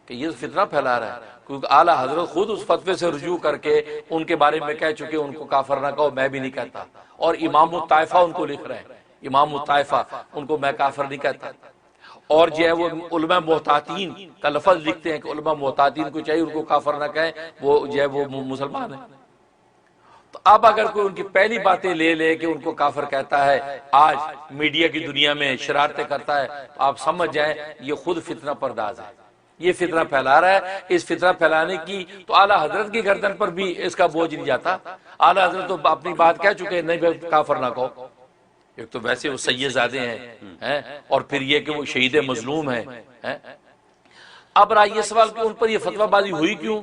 کہ یہ فتنہ پھیلا رہا ہے، کیونکہ اعلیٰ حضرت خود اس فتوے سے رجوع کر کے ان کے بارے میں کہہ چکے ان کو کافر نہ کہو، میں بھی نہیں کہتا، اور امام الطائفہ ان کو لکھ رہے ہیں، امام الطائفہ ان کو میں کافر نہیں کہتا، اور جو ہے وہ علماء محتاطین کا لفظ لکھتے ہیں کہ علماء محتاطین کو چاہیے ان کو کافر نہ کہیں، وہ جو ہے وہ مسلمان ہیں۔ تو اب اگر کوئی ان کی پہلی باتیں لے لے کہ ان کو کافر کہتا ہے، آج میڈیا کی دنیا میں شرارتیں کرتا ہے، تو آپ سمجھ جائیں یہ خود فتنہ پرداز ہے، یہ فتنہ پھیلا رہا ہے۔ اس فتنہ پھیلانے کی تو اعلیٰ حضرت کی گردن پر بھی اس کا بوجھ نہیں جاتا، اعلیٰ حضرت تو اپنی بات کہہ چکے ہیں، نہیں بھائی کافر نہ کہو۔ ایک تو ویسے وہ سید زادے ہیں، اور پھر یہ کہ وہ شہید مظلوم ہیں۔ اب رہا یہ سوال کہ ان پر یہ فتویٰ بازی ہوئی کیوں؟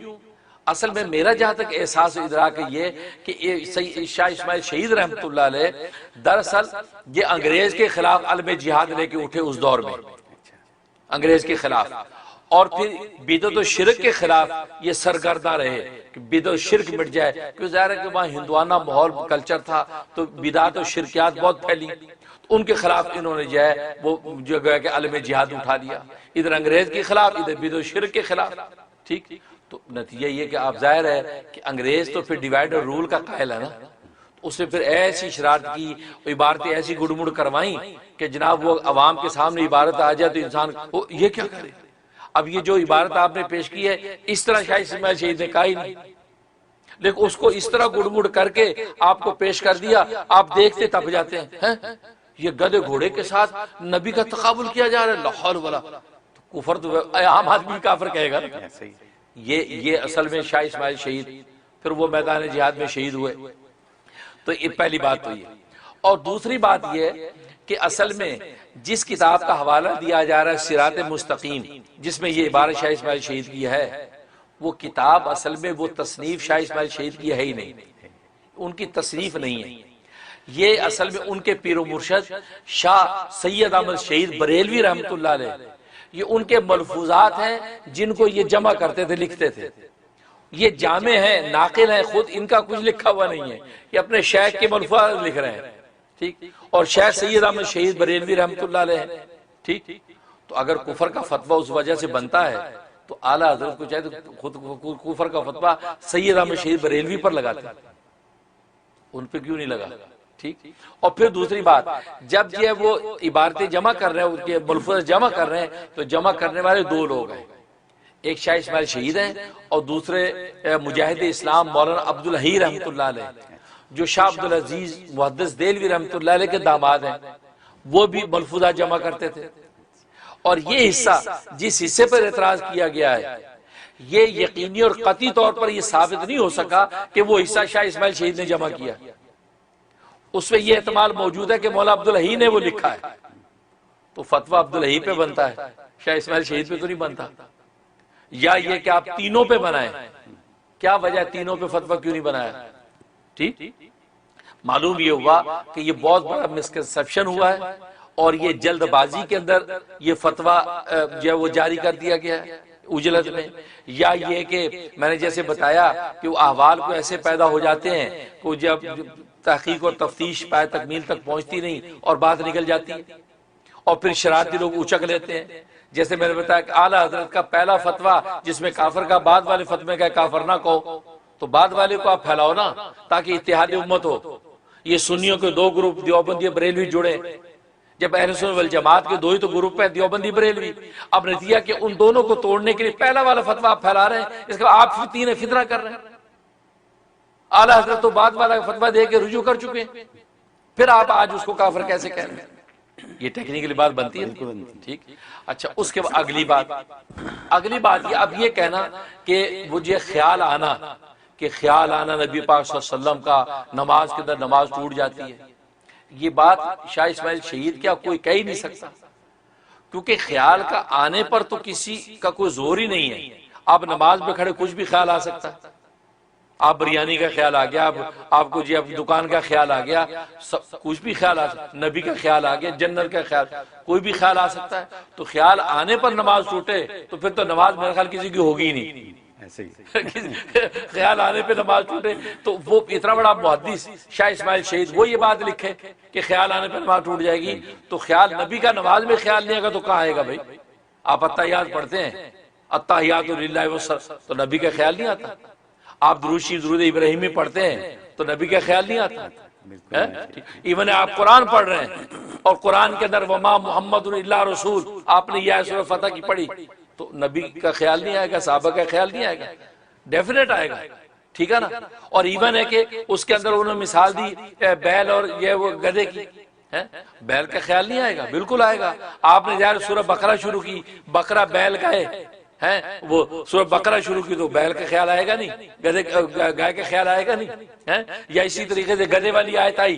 اصل میں میرا جہاں تک احساس و ادراک ہے یہ کہ شاہ اسماعیل شہید رحمۃ اللہ علیہ دراصل یہ انگریز کے خلاف علم جہاد لے کے اٹھے اس دور میں، انگریز کے خلاف، اور پھر بدعت و شرک کے خلاف یہ سرگردہ رہے کہ بدعت و شرک مٹ جائے، کیونکہ ظاہر ہے کہ وہاں ہندوانہ ماحول کلچر تھا، تو بدعت و شرکیات بہت پھیلی، تو ان کے خلاف انہوں نے جو ہے وہ جو ہے کہ علم جہاد اٹھا لیا، ادھر انگریز کے خلاف، ادھر بدعت و شرک کے خلاف، ٹھیک۔ تو نتیجہ یہ کہ آپ ظاہر ہے کہ انگریز تو پھر ڈیوائڈ اور رول کا قائل ہے نا، اس نے پھر ایسی شرارت کی، عبارتیں ایسی گڑمڑ کروائیں کہ جناب وہ عوام کے سامنے عبارت آ جائے تو انسان یہ کیا کرے۔ اب یہ جو عبارت آپ نے پیش کی ہے اس طرح شاہ اسماعیل شہید نے کہا ہی نہیں، لیکن اس کو اس طرح گڑمڑ کر کے آپ کو پیش کر دیا، آپ دیکھتے تپ جاتے ہیں، یہ گدھے گھوڑے کے ساتھ نبی کا تقابل کیا جا رہا ہے، لا حول ولا کفر، تو عام آدمی کافر کہے گا۔ یہ اصل میں شاہ اسماعیل شہید پھر وہ میدان جہاد میں شہید ہوئے، تو یہ پہلی بات تو یہ۔ اور دوسری بات یہ کہ اصل میں جس کتاب کا حوالہ دیا جا رہا ہے صراط مستقیم، جس میں یہ عبارت شاہ اسماعیل شہید کی ہے، وہ کتاب اصل میں وہ تصنیف شاہ اسماعیل شہید کی ہے ہی نہیں، ان کی تصنیف نہیں ہے، یہ اصل میں ان کے پیر و مرشد شاہ سید احمد شہید بریلوی رحمۃ اللہ علیہ، یہ ان کے ملفوظات ہیں جن کو یہ جمع کرتے تھے، لکھتے تھے، یہ جامع ہیں، ناقل ہیں، خود ان کا کچھ لکھا ہوا نہیں ہے، یہ اپنے شیخ کے ملفوظات لکھ رہے ہیں، ٹھیک، اور شیخ سید احمد شہید بریلوی رحمۃ اللہ علیہ ہے، ٹھیک۔ تو اگر کفر کا فتویٰ اس وجہ سے بنتا ہے تو اعلیٰ حضرت کو چاہے تو خود کفر کا فتویٰ سید احمد شہید بریلوی پر لگاتے، ان پہ کیوں نہیں لگا، ٹھیک۔ اور پھر دوسری بات، جب یہ وہ عبارتیں جمع کر رہے ہیں، ان کے ملفوظ جمع کر رہے ہیں، تو جمع کرنے والے دو لوگ ہیں، ایک شاہ اسماعیل شہید ہیں اور دوسرے مجاہد اسلام مولانا عبدالحی رحمۃ اللہ علیہ، جو شاہ عبدالعزیز محدث دہلوی رحمۃ اللہ علیہ کے داماد ہیں، وہ بھی ملفوظات جمع کرتے تھے۔ اور یہ حصہ جس حصے پر اعتراض کیا گیا ہے، یہ یقینی اور قطعی طور پر یہ ثابت نہیں ہو سکا کہ وہ حصہ شاہ اسماعیل شہید نے جمع کیا، اس میں یہ احتمال موجود ہے کہ مولانا عبدالحی نے وہ لکھا ہے، تو فتویٰ عبدالحی پہ بنتا ہے، شاہ اسماعیل شہید پہ تو نہیں بنتا۔ یا یہ کہ آپ تینوں پہ بنائیں، کیا وجہ تینوں پہ فتویٰ کیوں نہیں بنایا، ٹھیک۔ معلوم یہ ہوا کہ یہ بہت بڑا مسکنسپشن ہوا ہے، اور یہ جلد بازی کے اندر یہ فتویٰ جو ہے وہ جاری کر دیا گیا ہے اجلت میں، یا یہ کہ میں نے جیسے بتایا کہ وہ احوال کو ایسے پیدا ہو جاتے ہیں کہ جب تحقیق اور تفتیش پائے تکمیل تک پہنچتی نہیں اور بات نکل جاتی ہے، اور پھر شرارتی لوگ اچک لیتے ہیں، جیسے میں نے بتایا کہ اعلیٰ حضرت کا پہلا فتویٰ جس میں کافر کا، بعد والے فتوے کا کافر نہ کہو، تو بعد والے کو آپ پھیلاؤ نا تاکہ اتحاد امت ہو۔ یہ سنیوں کے دو گروپ دیوبندی بریلوی جڑے، جب اہل سنت والجماعت کے دو ہی تو گروپ ہیں، دیوبندی بریلوی، اب نتیجہ کہ ان دونوں کو توڑنے کے لیے پہلا والا فتویٰ آپ پھیلا رہے ہیں، اس کا آپ فتنہ کر رہے ہیں۔ اعلیٰ حضرت تو بعد والا فتویٰ دے کے رجوع کر چکے ہیں، پھر آپ آج اس کو کافر کیسے کہہ رہے ہیں؟ یہ ٹیکنیکلی بات بنتی ہے، ٹھیک۔ اچھا، اس کے بعد اگلی بات یہ اب یہ کہنا کہ مجھے خیال آنا کہ خیال آنا نبی پاک صلی اللہ علیہ وسلم کا نماز کے اندر نماز ٹوٹ جاتی ہے، یہ بات شاہ اسماعیل شہید کیا کوئی کہہ ہی نہیں سکتا، کیونکہ خیال کا آنے پر تو کسی کا کوئی زور ہی نہیں ہے۔ آپ نماز میں کھڑے کچھ بھی خیال آ سکتا ہے، آپ بریانی کا خیال آ گیا، آپ کو جی اپنی دکان کا خیال آ گیا، کچھ بھی خیال آ سکتا، نبی کا خیال آ گیا، جنت کا خیال، کوئی بھی خیال آ سکتا ہے۔ تو خیال آنے پر نماز ٹوٹے تو پھر تو نماز میرے خیال کسی کی ہوگی ہی نہیں، خیال آنے پہ نماز ٹوٹے تو وہ اتنا بڑا محدث شاہ اسماعیل شہید وہ یہ بات لکھے کہ خیال آنے پہ نماز ٹوٹ جائے گی، تو خیال نبی کا نماز میں خیال نہیں آئے گا تو کہاں آئے گا بھائی؟ آپ اتحیات پڑھتے ہیں، اتحیات للہ تو نبی کا خیال نہیں آتا، آپ درود ابراہیمی پڑھتے ہیں تو نبی کا خیال نہیں آتا، ایون آپ قرآن پڑھ رہے ہیں اور قرآن کے اندر وما محمد الا رسول آپ نے یہ سورہ فتح کی پڑھی تو نبی کا خیال نہیں آئے گا، صحابہ کا خیال نہیں آئے گا، ڈیفینیٹ آئے گا، ٹھیک ہے نا۔ اور ایون ہے کہ اس کے اندر انہوں نے مثال دی بیل اور یہ وہ گدھے کی، بیل کا خیال نہیں آئے گا، بالکل آئے گا۔ آپ نے یار سورہ بقرہ شروع کی، بقرہ بیل گائے ہیں، وہ سورہ بقرہ شروع کی تو بیل کا خیال آئے گا نہیں، گدھے گائے کا خیال آئے گا نہیں، یا اسی طریقے سے گدھے والی آیت آئی،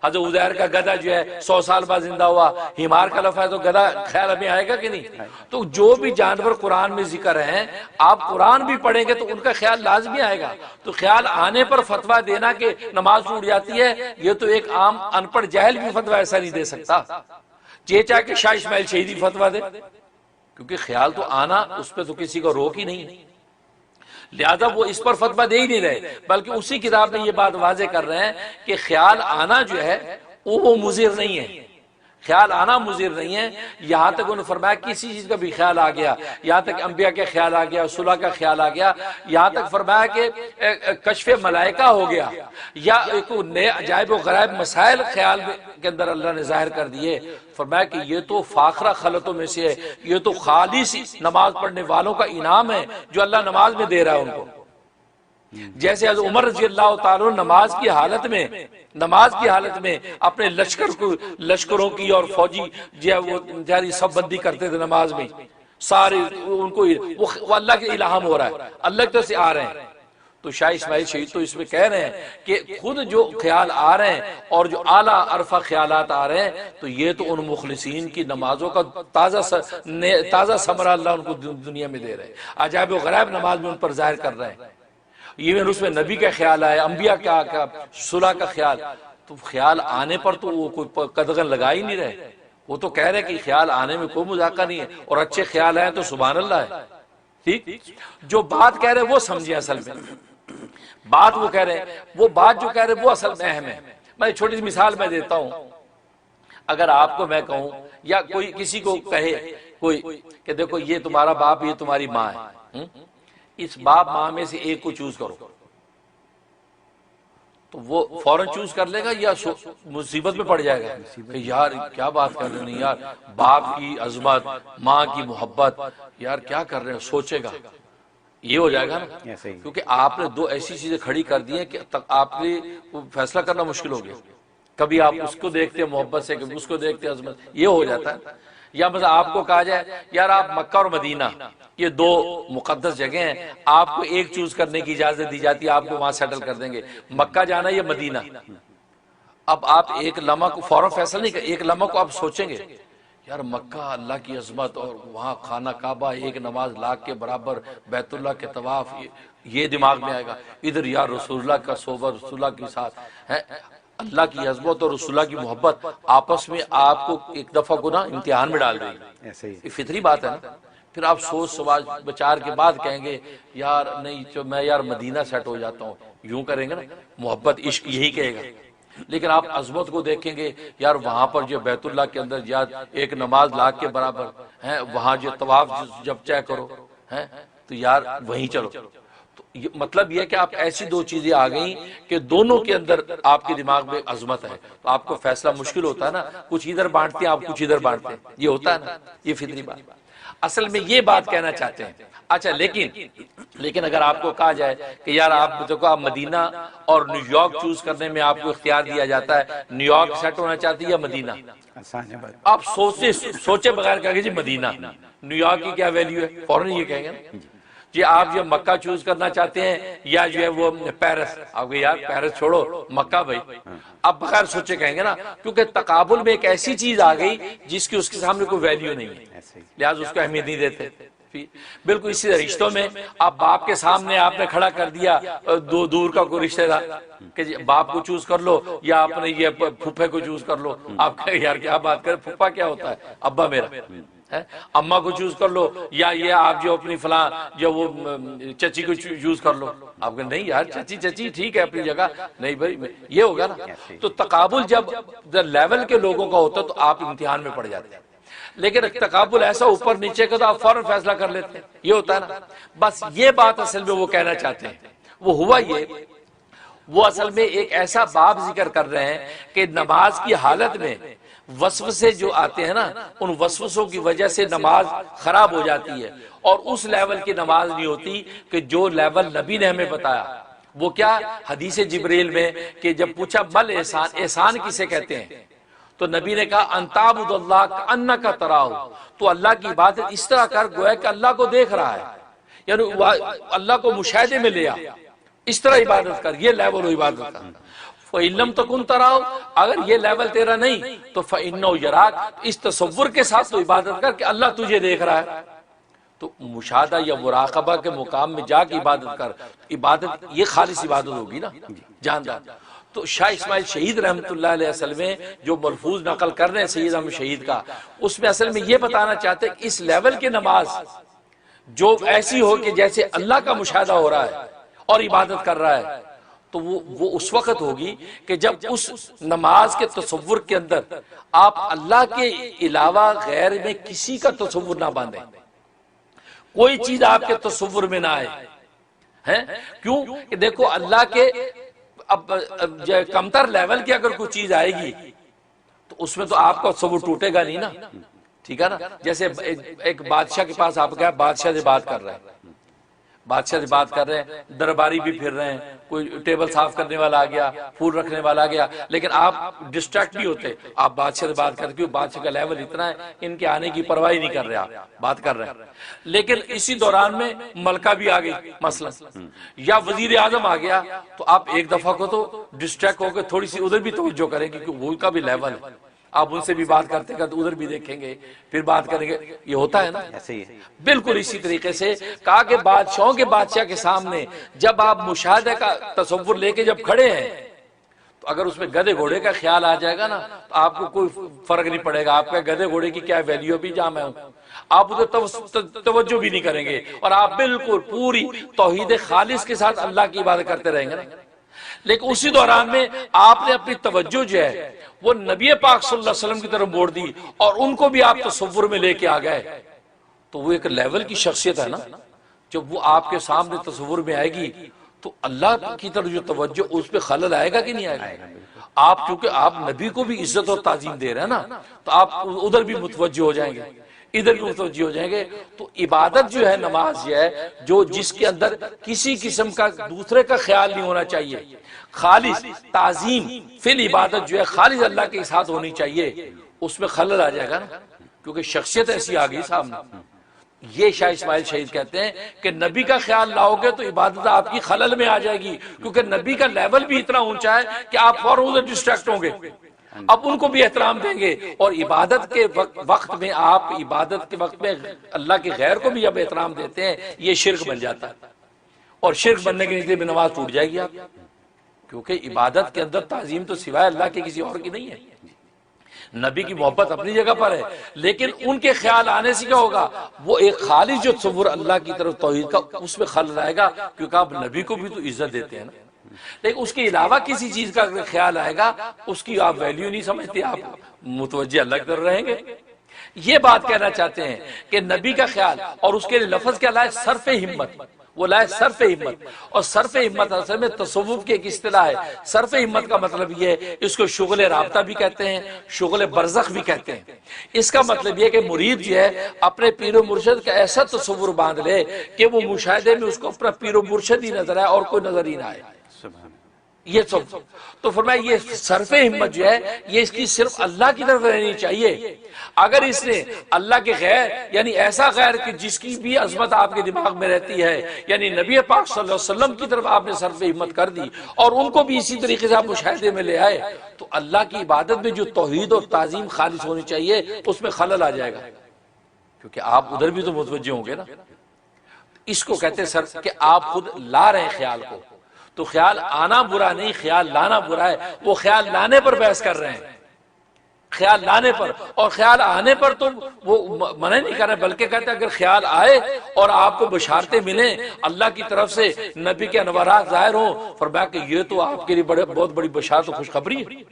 حضرت عزیر کا گدھا جو ہے 100 سال بعد زندہ ہوا، ہمار کا لفظ ہے تو گدھا خیال ہمیں آئے گا کہ نہیں؟ تو جو بھی جانور قرآن میں ذکر ہیں آپ قرآن بھی پڑھیں گے تو ان کا خیال لازمی آئے گا۔ تو خیال آنے پر فتویٰ دینا کہ نماز ٹوٹ جاتی ہے، یہ تو ایک عام ان پڑھ جاہل بھی فتویٰ ایسا نہیں دے سکتا، یہ چاہے کہ شاہ اسماعیل شہیدی فتویٰ دے، کیونکہ خیال تو آنا اس پہ تو کسی کو روک ہی نہیں، لہذا وہ اس پر فتویٰ دے ہی نہیں رہے، بلکہ اسی کتاب میں یہ بات واضح کر رہے ہیں کہ خیال آنا جو ہے وہ مضر نہیں ہے، خیال آنا مضر نہیں ہے۔ یہاں تک انہوں نے فرمایا کسی چیز کا بھی خیال آ گیا، یہاں تک انبیاء کے خیال آ گیا، صلح کا خیال آ گیا، یہاں تک فرمایا کہ کشف ملائکہ ہو گیا، یا ایک نئے عجائب و غرائب مسائل خیال کے اندر اللہ نے ظاہر کر دیے، فرمایا کہ یہ تو فاخرہ خلطوں میں سے ہے، یہ تو خالص نماز پڑھنے والوں کا انعام ہے جو اللہ نماز میں دے رہا ہے ان کو۔ جیسے حضرت عمر رضی اللہ تعالیٰ نماز کی حالت میں اپنے لشکروں کی اور فوجی جو وہ جاری سب بندی کرتے تھے نماز میں، سارے ان کو وہ اللہ کے الہام ہو رہا ہے، اللہ کی طرف سے آ رہے ہیں۔ تو شاہ اسماعیل شہید تو اس میں کہہ رہے ہیں کہ خود جو خیال آ رہے ہیں اور جو اعلیٰ عرفہ خیالات آ رہے ہیں تو یہ تو ان مخلصین کی نمازوں کا تازہ ثمرہ اللہ ان کو دنیا میں دے رہے ہیں، عجائب و غرائب نماز میں ان پر ظاہر کر رہے ہیں۔ ایون اس میں نبی کا خیال آیا، انبیاء کا صلح کا خیال، تو خیال آنے پر تو وہ کوئی قدغن لگا ہی نہیں رہے، وہ تو کہہ رہے کہ خیال آنے میں کوئی مذاکرہ نہیں ہے، اور اچھے خیال آئے تو سبحان اللہ ہے، ٹھیک۔ جو بات کہہ رہے وہ سمجھے، اصل میں بات وہ کہہ رہے، وہ بات جو کہہ رہے وہ اصل میں اہم ہے۔ میں چھوٹی سی مثال میں دیتا ہوں، اگر آپ کو میں کہوں یا کوئی کسی کو کہے کوئی کہ دیکھو یہ تمہارا باپ یہ تمہاری ماں ہے، اس باپ ماں میں سے ایک کو چوز کرو، تو وہ فوراً چوز کر لے گا یا مصیبت میں پڑ جائے گا کہ یار کیا بات کر رہے ہیں، یار باپ کی عظمت، ماں کی محبت، یار کیا کر رہے ہیں، سوچے گا، یہ ہو جائے گا نا، کیونکہ آپ نے دو ایسی چیزیں کھڑی کر دی ہیں کہ آپ نے فیصلہ کرنا مشکل ہو گیا، کبھی آپ اس کو دیکھتے ہیں محبت سے، کبھی اس کو دیکھتے ہیں عظمت، یہ ہو جاتا ہے۔ یا مثلا آپ کو کہا جائے یار آپ مکہ اور مدینہ یہ دو مقدس جگہ ہیں، آپ کو ایک چوز کرنے کی اجازت دی جاتی ہے، آپ کو وہاں سیٹل کر دیں گے، مکہ جانا یا مدینہ۔ اب آپ ایک لمحہ کو فوراً فیصلہ نہیں کریں، ایک لمحہ کو آپ سوچیں گے یار مکہ اللہ کی عظمت اور وہاں خانہ کعبہ ایک نماز لاکھ کے برابر، بیت اللہ کے طواف، یہ دماغ میں آئے گا، ادھر یار رسول اللہ کا صحبت، رسول اللہ کے ساتھ ہے، اللہ کی عظمت اور رسول اللہ کی محبت آپس میں آپ کو ایک دفعہ گناہ امتحان میں ڈال رہی ہے، یہ فطری بات ہے نا۔ پھر آپ سوچ سمجھ بچار کے بعد کہیں گے یار نہیں تو میں یار مدینہ سیٹ ہو جاتا ہوں، یوں کریں گے نا، محبت عشق یہی کہے گا۔ لیکن آپ عظمت کو دیکھیں گے یار وہاں پر جو بیت اللہ کے اندر ایک نماز لاکھ کے برابر ہے، وہاں جو طواف جب چاہے کرو ہے تو یار وہیں چلو۔ تو مطلب یہ کہ آپ ایسی دو چیزیں آ گئیں کہ دونوں کے اندر آپ کے دماغ میں عظمت ہے، تو آپ کو فیصلہ مشکل ہوتا ہے نا، کچھ ادھر بانٹتے ہیں آپ، کچھ ادھر بانٹتے ہیں، یہ ہوتا ہے نا، یہ فطری بات۔ اصل میں یہ بات کہنا چاہتے ہیں۔ اچھا لیکن اگر آپ کو کہا جائے کہ یار آپ مدینہ اور نیو یارک چوز کرنے میں آپ کو اختیار دیا جاتا ہے، نیو یارک سیٹ ہونا چاہتی ہے یا مدینہ، آپ سوچے بغیر کہیں گے جی مدینہ، نیو یارک کی کیا ویلیو ہے، فوراً یہ کہیں گے نا۔ جی آپ جو مکہ چوز کرنا چاہتے ہیں یا جو ہے وہ پیرس، آپ کو یار پیرس چھوڑو مکہ بھائی، اب بغیر سوچے کہیں گے نا، کیونکہ تقابل میں ایک ایسی چیز آ گئی جس کی اس کے سامنے کوئی ویلیو نہیں ہے، لہٰذا اس کو اہمیت نہیں دیتے۔ بالکل اسی طرح رشتوں میں آپ باپ کے سامنے آپ نے کھڑا کر دیا دور کا کوئی رشتہ دار کہ جی باپ کو چوز کر لو یا اپنے یہ پھوپھے کو چوز کر لو، آپ کہیں یار کیا بات کریں، پھوپھا کیا ہوتا ہے، ابا میرا، اماں کو چوز کر لو یا یہ آپ جو اپنی فلاں جو وہ چچی کو چوز کر لو، آپ کہیں نہیں یار چچی ٹھیک ہے اپنی جگہ، نہیں بھائی یہ ہوگا نا۔ تو تقابل جب لیول کے لوگوں کا ہوتا تو آپ امتحان میں پڑ جاتے ہیں، لیکن تقابل ایسا اوپر نیچے کا تو آپ فوراً فیصلہ کر لیتے ہیں، یہ ہوتا ہے نا۔ بس یہ بات اصل میں وہ کہنا چاہتے ہیں، وہ ہوا یہ، وہ اصل میں ایک ایسا باب ذکر کر رہے ہیں کہ نماز کی حالت میں وسوسے جو آتے ہیں نا، ان وسوسوں کی وجہ سے نماز خراب ہو جاتی ہے، اور اس لیول کی نماز نہیں ہوتی کہ جو لیول نبی نے ہمیں بتایا۔ وہ کیا حدیث جبریل میں کہ جب پوچھا مل احسان، احسان کسے کہتے ہیں، تو نبی نے کہا ان تعبد اللہ کانک تراہ، تو اللہ کی عبادت اس طرح کر گویا کہ اللہ کو دیکھ رہا ہے، یعنی اللہ کو مشاہدے میں لیا، اس طرح عبادت کر، یہ لیول ہو عبادت کا۔ فَإِن لَمْ تَكُنْ تَرَاهُ، اگر یہ لیول تیرا نہیں تو فَإِنَّهُ يَرَاكَ، اس تصور کے ساتھ تو عبادت کر کہ اللہ تجھے دیکھ رہا ہے، تو مشاہدہ یا مراقبہ کے مقام میں جا کے عبادت کر، عبادت یہ خالص عبادت ہوگی نا جاندار۔ تو شاہ اسماعیل شہید رحمۃ اللہ علیہ اصل میں جو ملفوظ نقل کر رہے ہیں سید احمد شہید کا، اس میں اصل میں یہ بتانا چاہتے ہیں کہ اس لیول کی نماز جو ایسی ہو کہ جیسے اللہ کا مشاہدہ ہو رہا ہے اور عبادت کر رہا ہے، تو وہ اس وقت ہوگی کہ جب اس نماز کے تصور کے اندر آپ اللہ کے علاوہ غیر میں کسی کا تصور نہ باندھیں، کوئی چیز آپ کے تصور میں نہ آئے، کیوں کہ دیکھو اللہ کے اب کمتر لیول کی اگر کوئی چیز آئے گی تو اس میں تو آپ کا تصور ٹوٹے گا نہیں نا، ٹھیک ہے نا۔ جیسے ایک بادشاہ کے پاس آپ کیا بادشاہ سے بات کر رہے ہیں، بادشاہ سے بات کر رہے ہیں، درباری بھی پھر رہے ہیں، کوئی ٹیبل صاف کرنے والا آ گیا، پھول رکھنے والا آ گیا، لیکن آپ ڈسٹریکٹ بھی ہوتے، آپ بادشاہ سے بات کرتے ہو، بادشاہ کا لیول اتنا ہے ان کے آنے کی پرواہ نہیں کر رہے، آپ بات کر رہے ہیں، لیکن اسی دوران میں ملکہ بھی آ گئی مثلا یا وزیر اعظم آ گیا، تو آپ ایک دفعہ کو تو ڈسٹریکٹ ہو کے تھوڑی سی ادھر بھی توجہ کریں کیونکہ وہ کا بھی لیول ہے، آپ ان سے بھی بات کرتے کرتے ادھر بھی دیکھیں گے پھر بات کریں گے، یہ ہوتا ہے نا۔ بالکل اسی طریقے سے کہا کہ بادشاہوں کے بادشاہ کے سامنے جب آپ مشاہدے کا تصور لے کے جب کھڑے ہیں تو اگر اس میں گدھے گھوڑے کا خیال آ جائے گا نا تو آپ کو کوئی فرق نہیں پڑے گا، آپ کا گدھے گھوڑے کی کیا ویلیو بھی جہاں میں ہوں، آپ ادھر توجہ بھی نہیں کریں گے، اور آپ بالکل پوری توحید خالص کے ساتھ اللہ کی عبادت کرتے رہیں گے نا۔ لیکن اسی دوران میں آپ نے اپنی توجہ جو ہے وہ نبی پاک صلی اللہ علیہ وسلم کی طرف موڑ دی اور ان کو بھی آپ تصور میں لے کے آ گئے، تو وہ ایک لیول کی شخصیت ہے نا۔ جب وہ آپ کے سامنے تصور میں آئے گی تو اللہ کی طرف جو توجہ اس پہ خلل آئے گا کہ نہیں آئے گا؟ آپ چونکہ آپ نبی کو بھی عزت اور تعظیم دے رہے ہیں نا، تو آپ ادھر بھی متوجہ ہو جائیں گے، ادھر بھی متوجہ ہو جائیں گے۔ تو عبادت جو ہے، نماز یہ ہے جو جس کے اندر کسی قسم کا دوسرے کا خیال نہیں ہونا چاہیے، خالص تعظیم فی العبادت جو ہے خالص اللہ کے ساتھ ہونی چاہیے، اس میں خلل آ جائے گا نا، کیونکہ شخصیت ایسی آ گئی سامنے۔ یہ شاہ اسماعیل شہید کہتے ہیں کہ نبی کا خیال لاؤ گے تو عبادت آپ کی خلل میں آ جائے گی، کیونکہ نبی کا لیول بھی اتنا اونچا ہے کہ آپ فوراً ادھر ڈسٹریکٹ ہوں گے، اب ان کو بھی احترام دیں گے، اور عبادت کے وقت میں آپ عبادت کے وقت میں اللہ کے غیر کو بھی جب احترام دیتے ہیں یہ شرک بن جاتا ہے، اور شرک بننے کے نتیجے میں نماز ٹوٹ جائے گی آپ، کیونکہ عبادت کے اندر تعظیم تو سوائے اللہ کے کسی اور کی نہیں ہے۔ نبی کی محبت اپنی جگہ پر ہے، لیکن ان کے خیال آنے سے کیا ہوگا، وہ ایک خالص جو تصور اللہ کی طرف توحید کا اس میں خلل آئے گا، کیونکہ آپ نبی کو بھی تو عزت دیتے ہیں نا، لیکن اس کے علاوہ کسی چیز کا خیال آئے گا اس کی آپ ویلیو نہیں سمجھتے، آپ متوجہ اللہ کی طرف رہیں گے۔ یہ بات کہنا چاہتے ہیں کہ نبی کا خیال، اور اس کے لفظ کیا لائے، صرف ہمت، وہ لائے صرف ہمت، اور صرف ہمت اصل میں تصوف کی ایک اصطلاح ہے۔ صرف ہمت کا مطلب یہ ہے، اس کو شغل رابطہ بھی کہتے ہیں، شغل برزخ بھی کہتے ہیں۔ اس کا مطلب یہ کہ مرید جو ہے اپنے پیر و مرشد کا ایسا تصور باندھ لے کہ وہ مشاہدے میں اس کو اپنا پیر و مرشد ہی نظر آئے اور کوئی نظر ہی نہ آئے۔ یہ سب تو فرمایا یہ صرف ہمت جو ہے یہ اس کی صرف اللہ کی طرف رہنی چاہیے. اگر اس نے اللہ کے غیر یعنی ایسا غیر کہ جس کی بھی عظمت آپ کے دماغ میں رہتی ہے یعنی نبی پاک صلی اللہ علیہ وسلم کی طرف آپ نے صرف ہمت کر دی اور ان کو بھی اسی طریقے سے آپ مشاہدے میں لے آئے تو اللہ کی عبادت میں جو توحید اور تعظیم خالص ہونی چاہیے اس میں خلل آ جائے گا, کیونکہ آپ ادھر بھی تو متوجہ ہوں گے نا. اس کو کہتے ہیں سر کہ آپ خود لا رہے ہیں خیال کو, تو خیال آنا برا نہیں, خیال لانا برا ہے. وہ خیال لانے پر بحث کر رہے ہیں, خیال لانے پر, اور خیال آنے پر تو وہ منع نہیں کر رہے بلکہ کہتے ہیں اگر خیال آئے اور آپ کو بشارتیں ملیں اللہ کی طرف سے, نبی کے انوارات ظاہر ہوں, فرمایا کہ یہ تو آپ کے لیے بہت بڑی بشارت و خوشخبری ہے.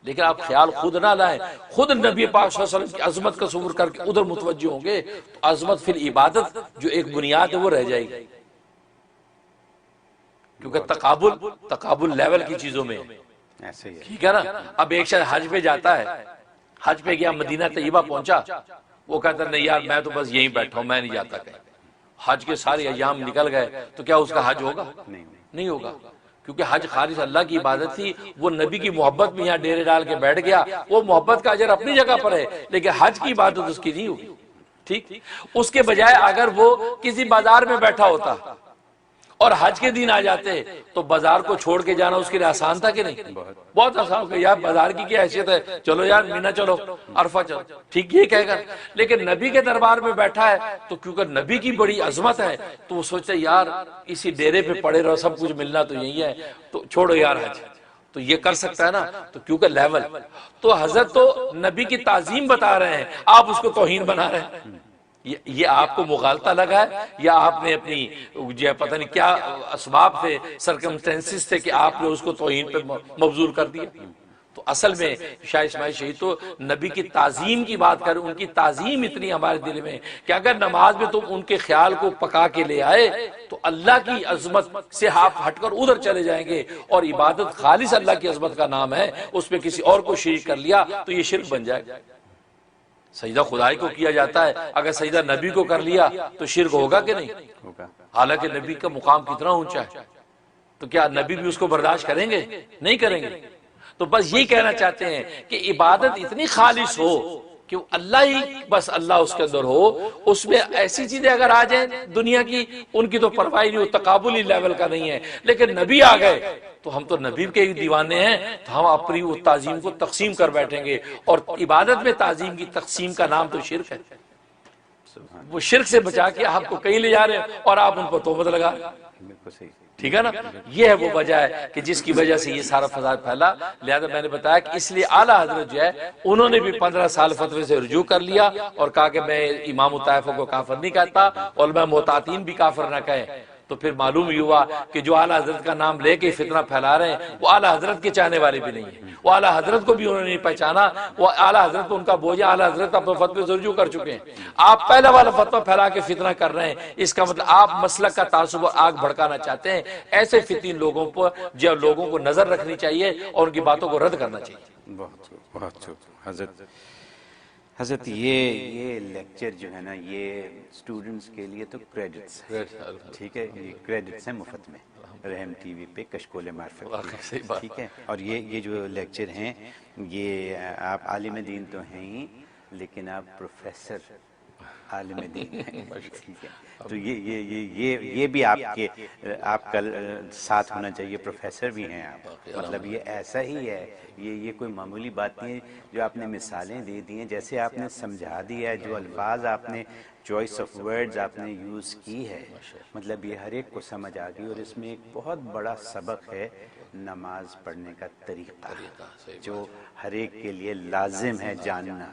لیکن آپ خیال خود نہ لائیں, خود نبی پاک صلی اللہ علیہ وسلم کی عظمت کا تصور کر کے ادھر متوجہ ہوں گے تو عظمت فی العبادت جو ایک بنیاد ہے وہ رہ جائے گی. کیونکہ تقابل لیول کی چیزوں میں ٹھیک ہے نا. اب ایک شخص حج پہ جاتا ہے, حج پہ گیا, مدینہ طیبہ پہنچا, وہ کہتا نہیں یار میں تو بس یہیں بیٹھا ہوں, میں نہیں جاتا کہیں. حج کے سارے ایام نکل گئے تو کیا اس کا حج ہوگا؟ نہیں ہوگا, کیونکہ حج خالص اللہ کی عبادت تھی. وہ نبی کی محبت میں یہاں ڈیرے ڈال کے بیٹھ گیا, وہ محبت کا اجر اپنی جگہ پر ہے لیکن حج کی عبادت اس کی نہیں ہوگی. ٹھیک, اس کے بجائے اگر وہ کسی بازار میں بیٹھا ہوتا اور حج کے دن آ جاتے تو بازار کو چھوڑ کے جانا اس کے لیے آسان تھا کہ نہیں؟ بہت آسان ہو گیا, یار بازار کی کیا حیثیت ہے, چلو یار مینا چلو, عرفہ چلو, ٹھیک یہ کہے گا. لیکن نبی کے دربار میں بیٹھا ہے تو کیونکہ نبی کی بڑی عظمت ہے تو وہ سوچتا ہے یار اسی ڈیرے پہ پڑے رہو, سب کچھ ملنا تو یہی ہے, تو چھوڑو یار حج. تو یہ کر سکتا ہے نا, تو کیونکہ لیول تو حضرت تو نبی کی تعظیم بتا رہے ہیں, آپ اس کو توہین بنا رہے ہیں. یہ آپ کو مغالطہ لگا ہے یا آپ نے اپنی جو پتہ نہیں کیا اسباب تھے, سرکمسٹینسز تھے کہ آپ نے اس کو توہین پہ مبذول کر دیا. تو اصل میں شاہ اسماعیل شہید تو نبی کی تعظیم کی بات کریں, ان کی تعظیم اتنی ہمارے دل میں کہ اگر نماز میں تم ان کے خیال کو پکا کے لے آئے تو اللہ کی عظمت سے آپ ہٹ کر ادھر چلے جائیں گے, اور عبادت خالص اللہ کی عظمت کا نام ہے, اس میں کسی اور کو شریک کر لیا تو یہ شرک بن جائے گا. سجدہ خدائی کو کیا جاتا ہے, اگر سجدہ نبی کو کر لیا تو شرک ہوگا کہ نہیں ہوگا؟ حالانکہ نبی کا مقام کتنا اونچا ہے, تو کیا نبی بھی اس کو برداشت کریں گے؟ نہیں کریں گے. تو بس یہی کہنا چاہتے ہیں کہ عبادت اتنی خالص ہو کہ اللہ ہی بس اللہ اس کے اندر ہو, اس میں ایسی چیزیں اگر آ جائیں دنیا کی ان کی تو پرواہ نہیں, تقابلی لیول کا نہیں ہے. لیکن نبی آ گئے تو ہم تو نبی کے دیوانے ہیں, تو ہم اپنی وہ تعظیم کو تقسیم کر بیٹھیں گے, اور عبادت میں تعظیم کی تقسیم کا نام تو شرک ہے. وہ شرک سے بچا کے آپ کو کہیں لے جا رہے ہیں اور آپ ان پر تہمت لگا رہے ہیں. ٹھیک ہے نا, یہ ہے وہ وجہ ہے کہ جس کی وجہ سے یہ سارا فساد پھیلا. لہذا میں نے بتایا کہ اس لیے اعلیٰ حضرت جو ہے انہوں نے بھی 15 سال فتوے سے رجوع کر لیا اور کہا کہ میں امام الطائفہ کو کافر نہیں کہتا, علماء محتاطین بھی کافر نہ کہیں. تو پھر معلوم ہی ہوا کہ جو اعلیٰ حضرت کا نام لے کے فتنہ پھیلا رہے ہیں وہ اعلیٰ حضرت کے چاہنے والے بھی نہیں ہیں, وہ اعلیٰ حضرت کو بھی انہوں نے نہیں پہچانا, وہ اعلیٰ حضرت کو ان کا بوجھا, اعلیٰ حضرت اپنے فتوے سے رجوع کر چکے ہیں. آپ پہلا والا فتویٰ پھیلا کے فتنہ کر رہے ہیں, اس کا مطلب آپ مسلک کا تعصب اور آگ بھڑکانا چاہتے ہیں. ایسے فتین لوگوں پر جو لوگوں کو نظر رکھنی چاہیے اور ان کی باتوں کو رد کرنا چاہیے. بہت حضرت یہ لیکچر جو ہے نا یہ اسٹوڈنٹس کے لیے تو کریڈٹس ہے, ٹھیک ہے, یہ کریڈٹس ہیں مفت میں رحم ٹی وی پہ کشکول معرفت, ٹھیک ہے. اور یہ جو لیکچر ہیں یہ آپ عالم دین تو ہیں ہی لیکن آپ پروفیسر عالم دین ہیں, ٹھیک ہے. تو یہ بھی آپ کا ساتھ ہونا چاہیے, پروفیسر بھی ہیں آپ, مطلب یہ ایسا ہی ہے, یہ کوئی معمولی بات نہیں ہے. جو آپ نے مثالیں دے دی ہیں, جیسے آپ نے سمجھا دیا ہے, جو الفاظ آپ نے چوائس آف ورڈز آپ نے یوز کی ہے, مطلب یہ ہر ایک کو سمجھ آ گئی. اور اس میں ایک بہت بڑا سبق ہے نماز پڑھنے کا طریقہ جو ہر ایک کے لیے لازم ہے جاننا,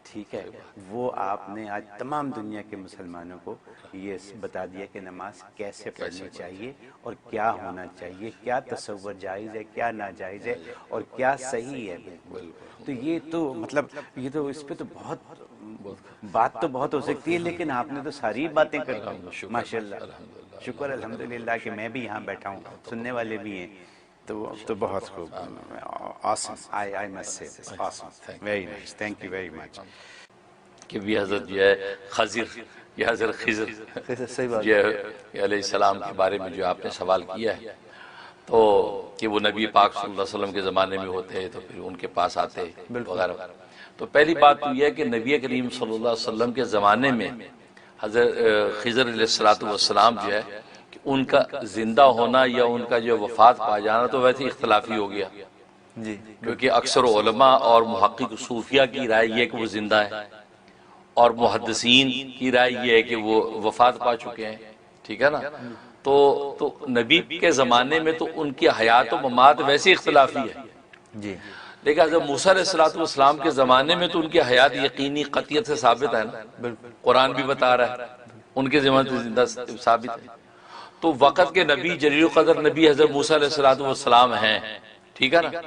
ٹھیک ہے. وہ آپ نے آج تمام دنیا کے مسلمانوں کو یہ بتا دیا کہ نماز کیسے پڑھنی چاہیے اور کیا ہونا چاہیے, کیا تصور جائز ہے, کیا ناجائز ہے, اور کیا صحیح ہے. بالکل. تو یہ تو مطلب یہ تو اس پہ تو بات تو بہت ہو سکتی ہے, لیکن آپ نے تو ساری باتیں کر دی ماشاء اللہ. شکر الحمدللہ کہ میں بھی یہاں بیٹھا ہوں, سننے والے بھی ہیں, تو بہت خوب. awesome. I must say this. Awesome. Very nice. Thank you very much. کہ بھی حضرت جو ہے خضر یا حضرت خضر جو علیہ السلام کے بارے میں جو آپ نے سوال کیا ہے, تو کہ وہ نبی پاک صلی اللہ علیہ وسلم کے زمانے میں ہوتے تو پھر ان کے پاس آتے وغیرہ. تو پہلی بات تو یہ ہے کہ نبی کریم صلی اللہ علیہ وسلم کے زمانے میں حضرت خضر علیہ السلام جو ہے کہ ان کا زندہ ہونا یا ان کا جو وفات پا جانا تو ویسے اختلافی ہو گیا جی کیونکہ اکثر علماء اور محقق صوفیہ کی رائے یہ ہے کہ وہ زندہ ہے اور محدثین کی رائے یہ ہے کہ وہ وفات پا چکے ہیں. ٹھیک ہے نا. تو نبی کے زمانے میں تو ان کی حیات و ممات ویسے اختلافی ہے جی لیکن حضرت موسیٰ علیہ السلام کے زمانے میں تو ان کی حیات یقینی قطعیت سے ثابت ہے نا. قرآن بھی بتا رہا ہے ان کے زمانے سے زندہ ثابت ہے. تو وقت کے نبی جلیل القدر نبی حضرت موسیٰ علیہ السلام ہیں. ٹھیک ہے نا.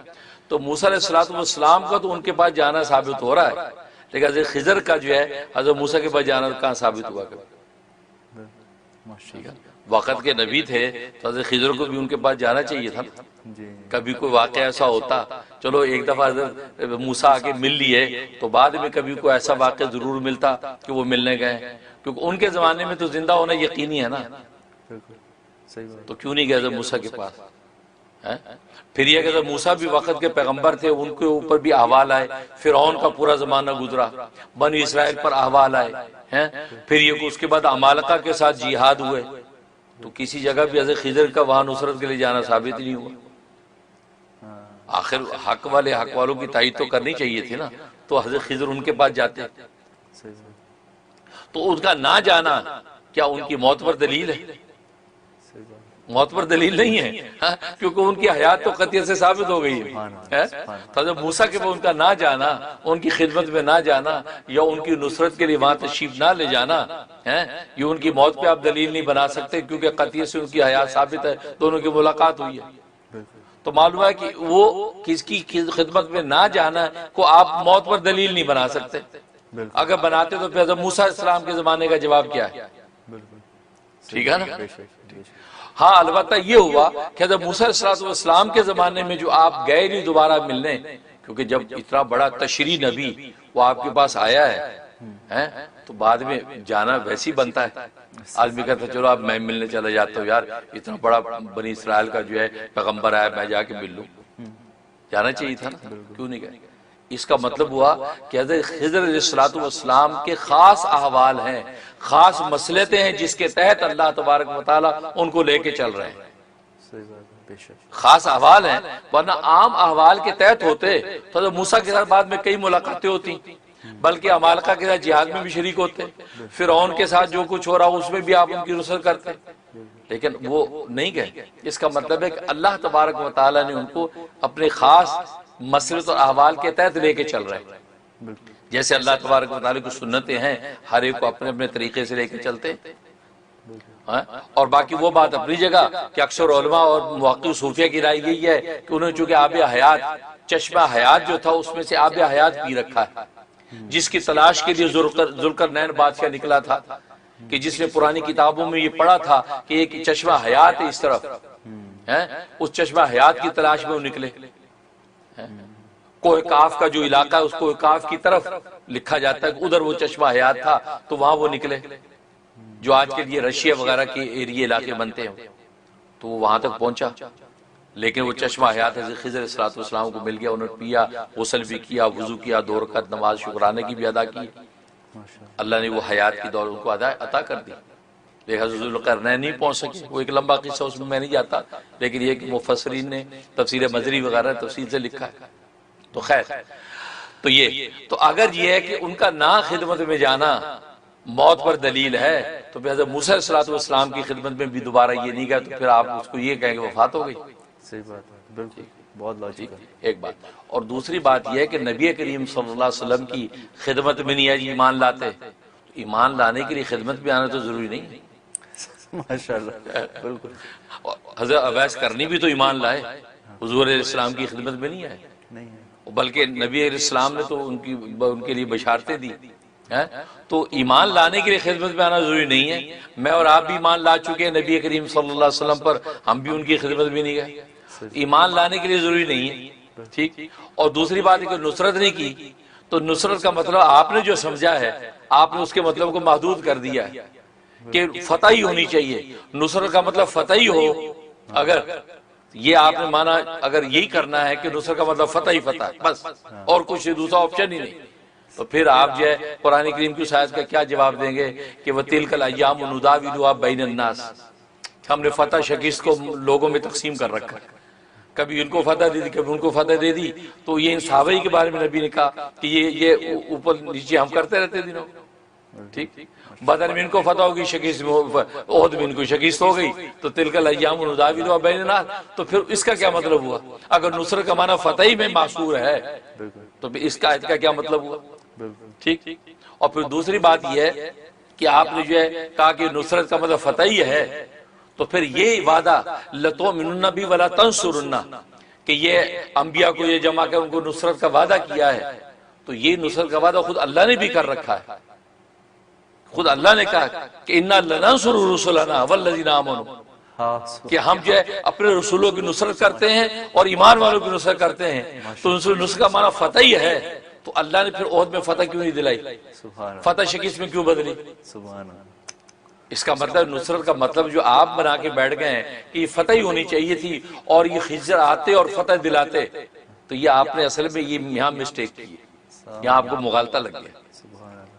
تو موسیٰ علیہ السلام کا تو ان کے پاس جانا ثابت ہو رہا ہے لیکن حضرت خضر کا جو ہے حضرت موسیٰ کے پاس جانا کہاں ثابت ہوا کبھی. ٹھیک ہے. وقت کے نبی تھے تو حضرت خضر کو بھی ان کے پاس جانا چاہیے تھا. کبھی کوئی واقعہ ایسا ہوتا چلو ایک دفعہ حضرت موسیٰ آ کے مل لیے تو بعد میں کبھی کوئی ایسا واقعہ ضرور ملتا کہ وہ ملنے گئے کیونکہ ان کے زمانے میں تو زندہ ہونا یقینی ہے نا. تو کیوں نہیں گئے حضرت موسیٰ کے پاس. پھر یہ کہ حضرت موسیٰ بھی وقت کے پیغمبر تھے ان کے اوپر بھی احوال آئے. فرعون کا پورا زمانہ گزرا بنی اسرائیل پر احوال آئے پھر یہ کہ اس کے بعد عمالقہ کے ساتھ جہاد ہوئے تو کسی جگہ بھی حضرت خضر کا وہاں نصرت کے لیے جانا ثابت نہیں ہوا. آخر حق والوں کی تائید تو کرنی چاہیے تھی نا تو حضرت خضر ان کے پاس جاتے. تو ان کا نہ جانا کیا ان کی موت پر دلیل ہے؟ موت پر دلیل نہیں ہے کیونکہ ان کی حیات تو قطعیت سے ثابت ہو گئی ہے. تو حضرت موسیٰ کے ان کا نہ جانا ان کی خدمت میں نہ جانا یا ان کی نصرت کے لیے وہاں تشریف نہ لے جانا یہ ان کی موت پہ آپ دلیل نہیں بنا سکتے کیونکہ قطعیت سے ان کی حیات ثابت ہے دونوں کی ملاقات ہوئی ہے. تو معلوم ہے کہ وہ کس کی خدمت میں نہ جانا کو آپ موت پر دلیل نہیں بنا سکتے. اگر بناتے تو پھر حضرت موسیٰ علیہ السلام کے زمانے کا جواب کیا ہے؟ ٹھیک ہے نا. ہاں البتہ یہ ہوا کہ حضرت موسیٰ علیہ السلام کے زمانے میں جو آپ گئے نہیں دوبارہ ملنے کیونکہ جب اتنا بڑا تشریح نبی وہ آپ کے پاس آیا ہے تو بعد میں جانا ویسی بنتا ہے. آدمی کہتا ہے چلو اب میں ملنے چلا جاتا ہوں یار اتنا بڑا بنی اسرائیل کا جو ہے پیغمبر آیا میں جا کے مل لوں. جانا چاہیے تھا نا کیوں نہیں گئے. اس کا مطلب ہوا کہ حضرت خضر علیہ السلام کے خاص احوال ہیں خاص مسئلے ہیں جس کے تحت اللہ تبارک و تعالیٰ ان کو لے کے چل رہے ہیں. خاص احوال ہیں ورنہ عام احوال کے تحت ہوتے تو حضرت موسیٰ کے ساتھ بعد میں کئی ملاقاتیں ہوتی بلکہ عمالقہ کے ساتھ جہاد میں بھی شریک ہوتے فرعون کے ساتھ جو کچھ ہو رہا اس میں بھی آپ ان کی نصرت کرتے لیکن وہ نہیں گئے. اس کا مطلب ہے کہ اللہ تبارک و تعالیٰ نے ان کو اپنے خاص مسئلے اور احوال کے تحت لے کے چل رہے ہیں. جیسے اللہ تبارک و تعالیٰ کی سنتیں ہیں ہر ایک کو اپنے اپنے طریقے سے لے کے چلتے اور باقی وہ بات اپنی جگہ کہ اکثر علماء اور محقق صوفیہ کی رائے یہی ہے کہ انہوں نے چونکہ آب حیات چشمہ حیات جو تھا اس میں سے آب حیات پی رکھا ہے جس کی تلاش کے لیے ذوالقرنین بادشاہ نکلا تھا کہ جس نے پرانی کتابوں میں یہ پڑھا تھا کہ ایک چشمہ حیات ہے اس طرف اس چشمہ حیات کی تلاش میں وہ نکلے. کوہ کاف کا جو علاقہ ہے اس کوہ کاف کی طرف لکھا جاتا ہے کہ ادھر وہ چشمہ حیات تھا تو وہاں وہ نکلے جو آج کے لیے رشیا وغیرہ کے ایریے علاقے بنتے ہیں تو وہ وہاں تک پہنچا لیکن وہ چشمہ حیات حضرت خضر علیہ السلام کو مل گیا. انہوں نے پیا غسل بھی کیا وضو کیا 2 رکعت نماز شکرانے کی بھی ادا کی. اللہ نے وہ حیات کی دور ان کو عطا کر دی لیکن حضرت ذوالقرنین نہیں پہنچ سکے. وہ ایک لمبا قصہ اس میں نہیں جاتا لیکن یہ کہ مفسرین نے تفسیر مزری وغیرہ تفصیل سے لکھا ہے. تو خیر تو یہ تو اگر یہ ہے کہ ان کا نہ خدمت میں جانا موت پر دلیل ہے تو پھر حضرت موسیٰ علیہ السلام کی خدمت میں بھی دوبارہ یہ نہیں گیا تو پھر آپ اس کو یہ کہیں کہ وفات ہو گئی. صحیح بات ہے بالکل بہت لاجیکل ایک بات. اور دوسری بات یہ ہے کہ نبی کریم صلی اللہ علیہ وسلم کی خدمت میں نہیں ہے ایمان لاتے تو ایمان لانے کے لیے خدمت میں آنا تو ضروری نہیں ہے. ماشاءاللہ بالکل. حضرت اویس کرنی بھی تو ایمان لائے حضور علیہ السلام کی خدمت میں نہیں آئے نہیں ہے بلکہ نبی علیہ السلام نے تو ان کے لیے بشارتیں دی. تو ایمان لانے کے لیے خدمت میں آنا ضروری نہیں ہے. میں اور آپ بھی ایمان لا چکے ہیں نبی کریم صلی اللہ علیہ وسلم پر ہم بھی ان کی خدمت میں نہیں گئے. ایمان لانے کے لیے ضروری نہیں ہے ٹھیک. اور دوسری بات ہے کہ نصرت نہیں کی تو نصرت کا مطلب آپ نے جو سمجھا ہے آپ نے اس کے مطلب کو محدود کر دیا ہے کہ فتح ہی ہونی چاہیے. نصرت کا مطلب فتح ہی ہو اگر یہ آپ نے مانا اگر یہی کرنا ہے کہ نصرت کا مطلب فتح ہی فتح بس اور کچھ دوسرا آپشن ہی نہیں، تو پھر آپ جو ہے قرآن کریم کی اس آیت کا کیا جواب دیں گے کہ وَتِلْكَ الْأَيَّامُ نُدَاوِلُهَا بَيْنَ النَّاسِ، ہم نے فتح شکست کو لوگوں میں تقسیم کر رکھا، کبھی ان کو فتح دے دی کبھی ان کو فتح دے دی. تو یہ ان صحابہ کے بارے میں نبی نے کہا کہ یہ اوپر نیچے ہم کرتے رہتے دنوں. ٹھیک، بدر میں ان کو فتح ہوگی شکست، احد میں ان کو شکست ہو گئی، تو تلک الایام نداولها بین الناس. تو پھر اس کا کیا مطلب ہوا؟ اگر نصرت کا معنی فتح ہی میں محصور ہے تو پھر اس کا آیت کا کیا مطلب ہوا؟ ٹھیک. اور پھر دوسری بات یہ ہے کہ آپ نے جو ہے کہا کہ نصرت کا مطلب فتح ہی ہے، تو پھر یہ وعدہ لَتُؤْمِنُنَّ بِهِ وَلَا تَنْصُرُنَّ کہ یہ انبیاء کو یہ جمع کر ان کو نصرت کا وعدہ کیا ہے، تو یہ نصرت کا وعدہ خود اللہ نے بھی کر رکھا ہے. خود اللہ نے کہا کہ اِنَّا لَنَنْصُرُ رُسُلَنَا وَالَّذِينَ آمَنُوا کہ ہم جو ہے اپنے رسولوں کی نصرت کرتے ہیں اور ایمان والوں کی نصرت کرتے ہیں. تو نصرت کا معنی فتح ہی ہے، تو اللہ نے پھر احد میں فتح کیوں نہیں دلائی؟ فتح شکست میں کیوں بدلی؟ اس کا مطلب نصرت کا مطلب جو آپ بنا کے بیٹھ گئے ہیں کہ یہ فتح ہی ہونی چاہیے تھی اور یہ خضر آتے اور فتح دلاتے، تو یہ آپ نے اصل میں یہ یہاں مسٹیک کی ہے، یہاں آپ کو مغالطہ لگ گیا.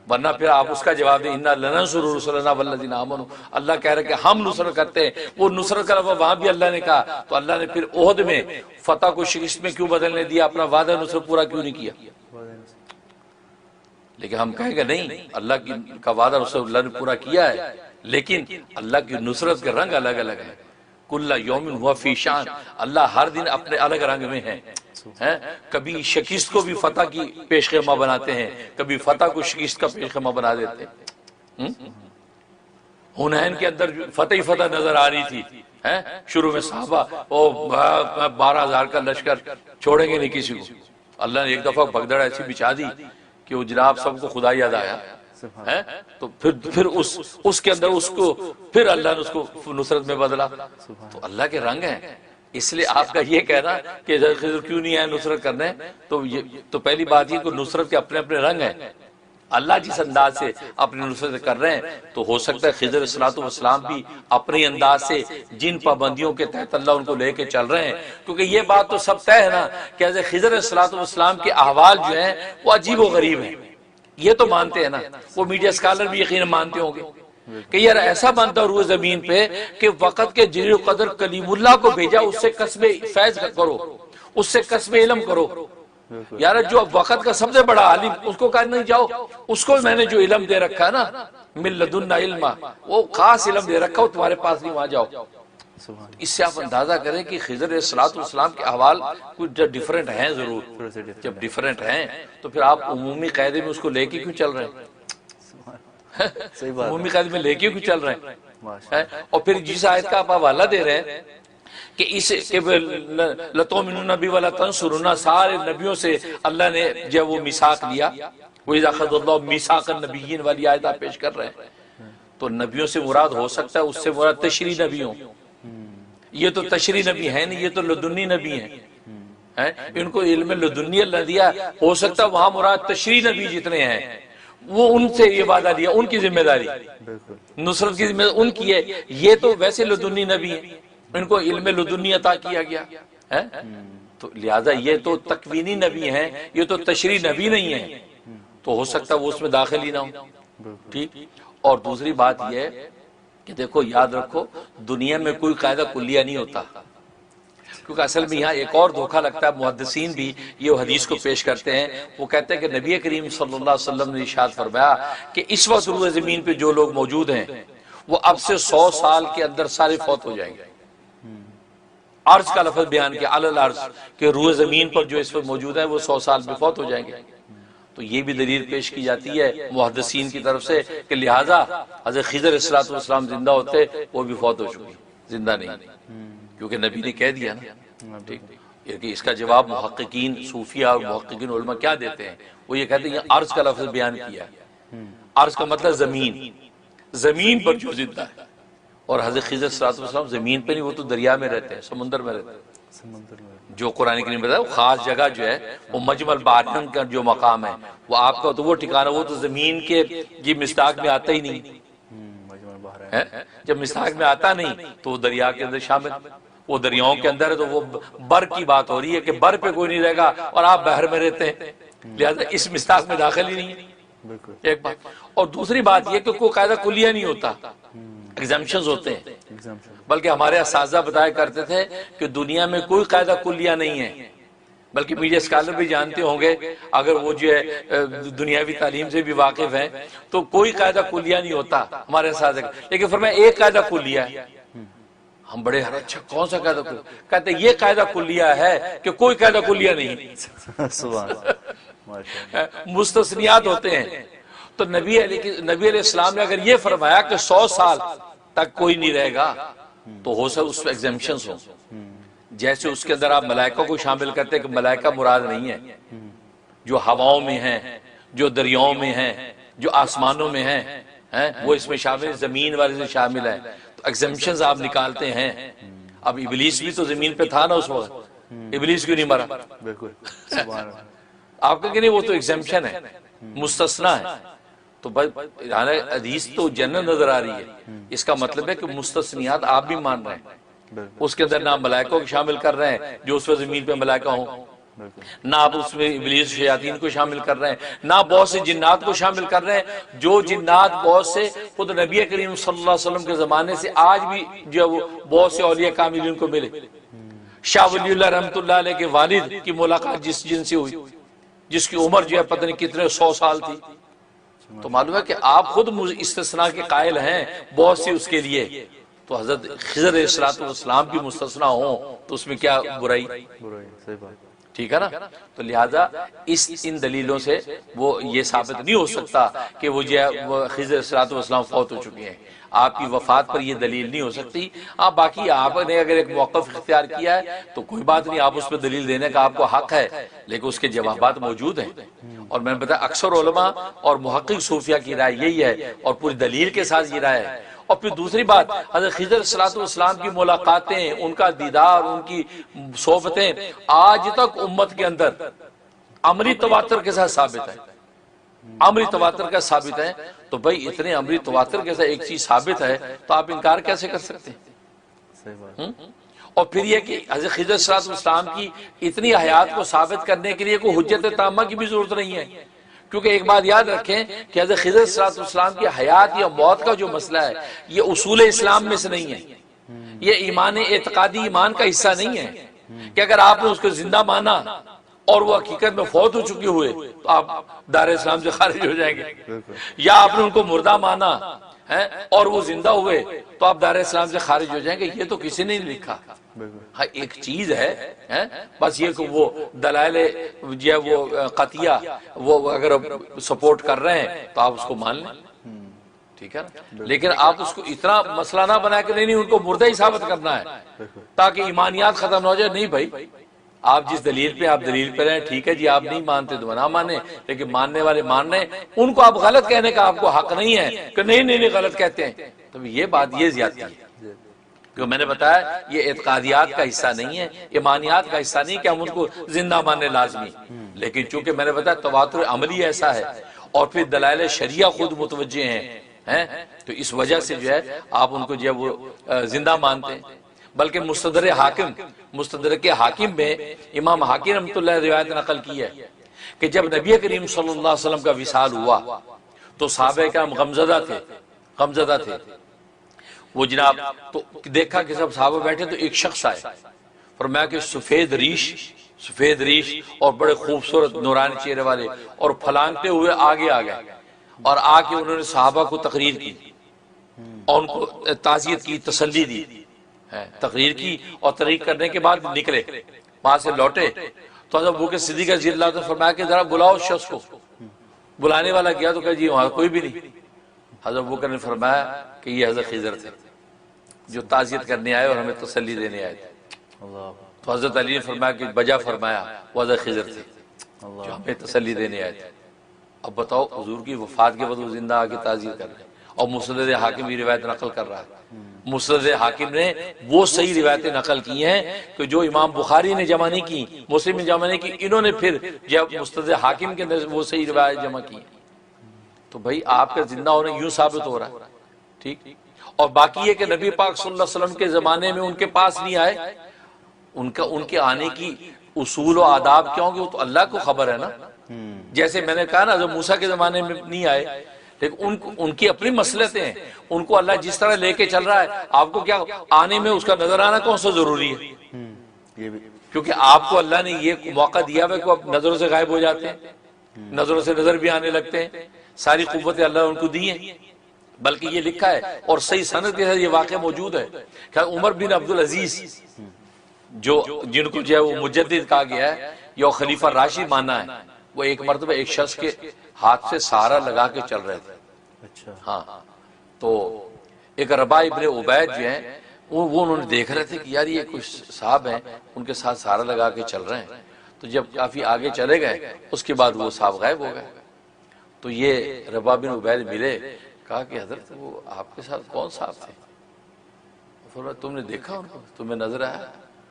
ورنہ پھر آپ اس کا جواب دیں اِنَّا لَنَنْصُرُ رُسُلَنَا وَالَّذِينَ آمَنُوا، اللہ کہہ رہے کہ ہم نصرت کرتے ہیں. وہ نصرت کا لفظ وہاں بھی اللہ نے کہا، تو اللہ نے پھر احد میں فتح کو شکست میں کیوں بدلنے دیا؟ اپنا وعدہ نصرت پورا کیوں نہیں کیا؟ لیکن ہم کہیں گے نہیں، اللہ کا وعدہ نصرت اللہ نے پورا کیا ہے، لیکن اللہ کی نصرت کے رنگ الگ الگ ہیں. کل یوم ہوا فی شان، اللہ ہر دن اپنے الگ رنگ میں ہے. کبھی شکست کو بھی فتح کی پیش خیمہ بناتے ہیں، کبھی فتح کو شکست کا پیش خیمہ بنا دیتے ہیں. حنین کے اندر فتح ہی فتح نظر آ رہی تھی، شروع میں صحابہ 12,000 کا لشکر چھوڑیں گے نہیں کسی کو. اللہ نے ایک دفعہ بگدڑ ایسی بچھا دی کہ وہ جناب سب کو خدا یاد آیا، تو پھر اس کے اندر اس کو پھر اللہ نے اس کو نصرت میں بدلا. تو اللہ کے رنگ ہیں. اس لیے آپ کا یہ کہنا کہ خضر کیوں نہیں ہے نصرت کرنے، تو پہلی بات یہ کہ نصرت کے اپنے اپنے رنگ ہیں. اللہ جس انداز سے اپنی نصرت کر رہے ہیں، تو ہو سکتا ہے خضر علیہ السلام بھی اپنے انداز سے جن پابندیوں کے تحت اللہ ان کو لے کے چل رہے ہیں. کیونکہ یہ بات تو سب طے ہے نا کہ خضر علیہ السلام کے احوال جو ہیں وہ عجیب و غریب ہیں. یہ تو مانتے ہیں نا، وہ میڈیا اسکالر بھی یقیناً مانتے ہوں گے کہ یار ایسا بنتا روح زمین پہ کہ وقت کے جلیل القدر کلیم اللہ کو بھیجا، اس سے قسم فیض کرو، اس سے قسم علم کرو. یار جو وقت کا سب سے بڑا عالم، اس کو کہا نہیں جاؤ، اس کو میں نے جو علم دے رکھا ہے نا من لدنا علما، وہ خاص علم دے رکھا ہو تمہارے پاس نہیں، وہاں جاؤ. اس سے آپ اندازہ کریں کہ خضر علیہ السلام کے احوال کچھ ڈیفرنٹ ہیں. ضرور جب ڈیفرنٹ ہیں تو پھر آپ عمومی قاعدے میں اس کو لے کے کیوں چل رہے ہیں؟ عمومی قاعدے میں لے کے کیوں چل رہے ہیں؟ اور پھر جس آیت کا آپ حوالہ دے رہے ہیں کہ اس لَتُؤْمِنُنَّ بِهِ وَلَا تَنْصُرُنَّ، سارے نبیوں سے اللہ نے جب وہ میثاق لیا، وَإِذَا أَخَذَ اللَّهُ مِيثَاقَ النَّبِيِّينَ والی آیت آپ پیش کر رہے ہیں. تو نبیوں سے مراد ہو سکتا ہے اس سے مراد تشریع نبیوں، یہ تو تشریع نبی ہیں نہیں، یہ تو لدنی نبی ہیں. ان کو علم لدنی اللہ دیا، ہو سکتا ہے وہاں مراد تشریع نبی جتنے ہیں وہ ان سے یہ وعدہ دیا، ان کی ذمہ داری نصرت کی ذمہ داری ان کی ہے. یہ تو ویسے لدنی نبی ہیں، ان کو علم لدنی عطا کیا گیا ہے. تو لہٰذا یہ تو تکوینی نبی ہیں، یہ تو تشریع نبی نہیں ہیں، تو ہو سکتا ہے وہ اس میں داخل ہی نہ ہو. ٹھیک. اور دوسری بات یہ ہے کہ دیکھو یاد رکھو، دنیا میں کوئی قاعدہ کلیہ نہیں ہوتا. کیونکہ اصل میں یہاں ایک اور دھوکہ لگتا ہے، محدثین بھی یہ حدیث کو پیش کرتے ہیں. وہ کہتے ہیں کہ نبی کریم صلی اللہ علیہ وسلم نے ارشاد فرمایا کہ اس وقت روح زمین پہ جو لوگ موجود ہیں وہ اب سے 100 سال کے اندر سارے فوت ہو جائیں گے. عرض کا لفظ بیان کیا، علی العرض، کہ روح زمین پر جو اس وقت موجود ہیں وہ 100 سال میں فوت ہو جائیں گے. تو یہ بھی دلیل پیش کی جاتی ہے محدثین کی طرف سے کہ لہٰذا حضرت خضر علیہ السلام زندہ ہوتے وہ بھی فوت ہو چکی، زندہ نہیں، کیونکہ نبی نے کہہ دیا نا. ٹھیک. اس کا جواب محققین صوفیہ اور محققین علماء کیا دیتے ہیں؟ وہ یہ کہتے ہیں یہ عرض کا لفظ بیان کیا ہے. عرض کا مطلب زمین پر جو زندہ ہے. اور حضرت خضر علیہ السلام زمین پہ نہیں، وہ تو دریا میں رہتے ہیں، سمندر میں رہتے ہیں. جو قرآن کریم بتایا وہ خاص جگہ جو ہے وہ مجمع البحرین کا جو مقام ہے وہ آپ کا تو وہ ٹھکانہ، وہ تو زمین کے یہ مصداق میں آتا ہی نہیں. جب مصداق میں آتا نہیں تو وہ دریا کے اندر شامل. وہ دریاؤں کے اندر ہے تو وہ بر کی بات ہو رہی ہے کہ بر پہ کوئی نہیں رہے گا اور آپ بحر میں رہتے ہیں، لہذا اس مصداق میں داخل ہی نہیں ہے، ایک بات۔ اور دوسری بات یہ کہ کوئی قاعدہ کلیہ نہیں ہوتا، ایگزمپشنز ہوتے ہیں، بلکہ ہمارے اساتذہ بتایا کرتے تھے کہ دنیا میں کوئی قاعدہ کلیہ نہیں ہے، بلکہ میڈیا اسکالر بھی جانتے ہوں گے اگر وہ جو ہے دنیاوی تعلیم سے بھی واقف ہیں تو کوئی قاعدہ کلیہ نہیں ہوتا ہمارے اساتذہ کا، لیکن فرمایا ایک قاعدہ کلیہ ہے۔ ہم بڑے اچھا کون سا قاعدہ کلیہ؟ کہتے ہیں یہ قاعدہ کلیہ ہے کہ کوئی قاعدہ کلیہ نہیں، مستثنیات ہوتے ہیں۔ تو نبی علیہ السلام نے اگر یہ فرمایا کہ 100 سال تک کوئی نہیں رہے گا تو ہو سکتا اس میں ایگزمپشنز ہوں، جیسے اس کے اندر آپ ملائکہ کو شامل کرتے ہیں کہ ملائکہ مراد نہیں ہے، جو ہواؤں میں ہیں، جو دریاؤں میں ہیں، جو آسمانوں میں ہیں وہ اس میں شامل، زمین والے سے شامل ہے، تو ایگزمپشنز آپ نکالتے ہیں۔ اب ابلیس بھی تو زمین پہ تھا نا اس وقت، ابلیس کیوں نہیں مرا؟ بالکل آپ کہیں کہ نہیں وہ تو ایگزمپشن ہے، مستثنا ہے، تو حدیث تو جنت نظر آ رہی ہے، اس کا مطلب ہے کہ مستثنیات آپ بھی مان رہے ہیں، اس کے اندر نہ ملائکوں کو شامل کر رہے ہیں جو اس وقت زمین پہ ملائکہ ہوں، نہ آپ اس میں ابلیس شیاطین کو شامل کر رہے ہیں، نہ بہت سے جنات کو شامل کر رہے ہیں، جو جنات بہت سے خود نبی کریم صلی اللہ علیہ وسلم کے زمانے سے آج بھی جو وہ بہت سے اولیاء کاملین کو ملے۔ شاہ ولی اللہ رحمۃ اللہ علیہ کے والد کی ملاقات جس جن سے ہوئی، جس کی عمر جو ہے پتہ نہیں کتنے 100 سال تھی، تو معلوم ہے کہ آپ خود استثناء کے قائل ہیں بہت سی اس کے لیے، تو حضرت خضر علیہ السلام کی مستثنا ہوں تو اس میں کیا برائی؟ ٹھیک ہے نا؟ تو لہذا ان دلیلوں سے وہ یہ ثابت نہیں ہو سکتا کہ وہ جو ہے خضر علیہ السلام فوت ہو چکے ہیں، آپ کی وفات پر یہ دلیل نہیں ہو سکتی۔ باقی آپ نے اگر ایک موقف اختیار کیا ہے تو کوئی بات نہیں، آپ اس پہ دلیل دینے کا آپ کو حق ہے، لیکن اس کے جوابات موجود ہیں، اور میں نے بتایا اکثر علماء اور محقق صوفیہ کی رائے یہی ہے، اور پوری دلیل کے ساتھ یہ رائے ہے۔ اور پھر دوسری بات، حضرت خضر علیہ السلام کی ملاقاتیں، ان کا دیدار، ان کی صحبتیں آج تک امت کے اندر عملی تواتر کے ساتھ ثابت ہے، عملی تواتر کا ثابت ہے۔ تو بھائی اتنے عملی تواتر کے ساتھ ایک چیز ثابت ہے تو آپ انکار کیسے کر سکتے ہیں؟ اور پھر یہ کہ حضرت خضر علیہ السلام کی اتنی حیات کو ثابت کرنے کے لیے کوئی حجت تامہ کی بھی ضرورت نہیں ہے، کیونکہ ایک بات یاد رکھیں کہ حضرت خضر علیہ السلام کی حیات یا موت کا جو مسئلہ ہے یہ اصول اسلام میں سے نہیں ہے، یہ ایمان اعتقادی ایمان کا حصہ نہیں ہے کہ اگر آپ نے اس کو زندہ مانا اور وہ حقیقت میں فوت ہو چکے ہوئے تو آپ دار اسلام سے خارج ہو جائیں گے، یا آپ نے ان کو مردہ مانا اور وہ زندہ ہوئے تو آپ دار اسلام سے خارج ہو جائیں گے، یہ تو کسی نے نہیں لکھا۔ ہاں ایک چیز ہے بس یہ کہ وہ دلائل جو ہے وہ قطعیہ وہ اگر سپورٹ کر رہے ہیں تو آپ اس کو مان لیں، ٹھیک ہے نا؟ لیکن آپ اس کو اتنا مسئلہ نہ بنا کہ نہیں ان کو مردہ ہی ثابت کرنا ہے تاکہ ایمانیات ختم نہ ہو جائے۔ نہیں بھائی، آپ جس دلیل پہ آپ دلیل پہ رہیں، ٹھیک ہے جی، آپ نہیں مانتے تو نہ مانیں، لیکن ماننے والے مان رہے ہیں، ان کو آپ غلط کہنے کا آپ کو حق نہیں ہے کہ نہیں غلط کہتے ہیں، تو یہ بات یہ زیادتی ہے، کیونکہ میں نے بتایا یہ اعتقادیات کا حصہ نہیں ہے، ایمانیات کا حصہ نہیں کہ ہم ان کو زندہ ماننے لازمی، لیکن چونکہ میں نے بتایا تواتر عملی ایسا ہے اور پھر دلائل شریعہ خود متوجہ ہیں، تو اس وجہ سے جو ہے آپ ان کو جو ہے وہ زندہ مانتے ہیں۔ بلکہ مستدرک حاکم میں امام حاکم رحمۃ اللہ روایت نقل کی ہے کہ جب نبی کریم صلی اللہ علیہ وسلم کا وصال ہوا تو صحابہ کرام غمزدہ تھے، وہ جناب تو دیکھا کہ سب صحابہ بیٹھے تو ایک شخص آئے، فرمایا کہ سفید ریش اور بڑے خوبصورت نورانی چہرے والے اور پھلانگتے ہوئے آگے آ گئے، اور آ کے انہوں نے صحابہ کو تقریر کی اور ان کو تعزیت کی، تسلی دی، تقریر کی، اور تقریر کرنے کے بعد نکلے، وہاں سے لوٹے تو حضرت ابوبکر صدیق رضی اللہ عنہ نے فرمایا کہ ذرا بلاؤ اس شخص کو۔ بلانے والا گیا تو کہا جی وہاں کوئی بھی نہیں۔ حضرت ابوبکر نے فرمایا کہ یہ حضرت خضر تھے جو تعزیت کرنے آئے اور ہمیں تسلی دینے آئے تھے۔ تو حضرت علی نے فرمایا کہ بجا فرمایا وہ حضرت خضر تھے جو ہمیں تسلی دینے آئے تھے۔ اب بتاؤ حضور کی وفات کے بعد وہ زندہ آ کے تعزیت کر رہے ہیں، اور مسند حاکم یہ روایت نقل کر رہا ہے۔ مسند حاکم نے وہ صحیح روایتیں نقل کی ہیں کہ جو امام بخاری نے جمع نہیں کی، مسلم نے جمع نہیں کی، انہوں نے پھر جب مسند حاکم کے اندر وہ صحیح روایت جمع کی۔ تو بھائی آپ کا زندہ ہونا یوں ثابت ہو رہا ہے، ٹھیک. اور باقی یہ کہ نبی پاک صلی اللہ علیہ وسلم کے زمانے میں ان کے پاس نہیں آئے, ان کے آنے کی اصول و آداب کیوں کہ وہ تو اللہ کو خبر ہے نا. جیسے میں نے کہا نا حضرت موسیٰ کے زمانے میں نہیں آئے, لیکن ان کی اپنی مصلحتیں ہیں, ان کو اللہ جس طرح لے کے چل رہا ہے, آپ کو کیا آنے میں اس کا نظر آنا کون سا ضروری ہے؟ کیونکہ آپ کو اللہ نے یہ موقع دیا ہے کہ آپ نظروں سے غائب ہو جاتے ہیں, نظروں سے نظر بھی آنے لگتے ہیں, ساری قوتیں اللہ نے ان کو دی ہیں. بلکہ یہ لکھا ہے اور صحیح سند کے ساتھ یہ واقعہ موجود ہے کہ عمر بن عبدالعزیز جن کو جو ہے وہ مجدد کہا گیا ہے یا خلیفہ راشد مانا ہے, وہ ایک مرتبہ ایک شخص کے ہاتھ سے سہارا لگا کے چل رہے تھے. ہاں, تو ایک رباح ابن عبید جو ہیں وہ انہوں نے دیکھ رہے تھے کہ یار یہ کچھ صاحب ہیں ان کے ساتھ سہارا لگا کے چل رہے ہیں. تو جب کافی آگے چلے گئے اس کے بعد وہ صاحب غائب ہو گئے. تو یہ رباح بن عبید ملے, کہا کہ حضرت وہ آپ کے ساتھ کون صاحب تھے؟ فرمایا تم نے دیکھا ان کو, تمہیں نظر آیا؟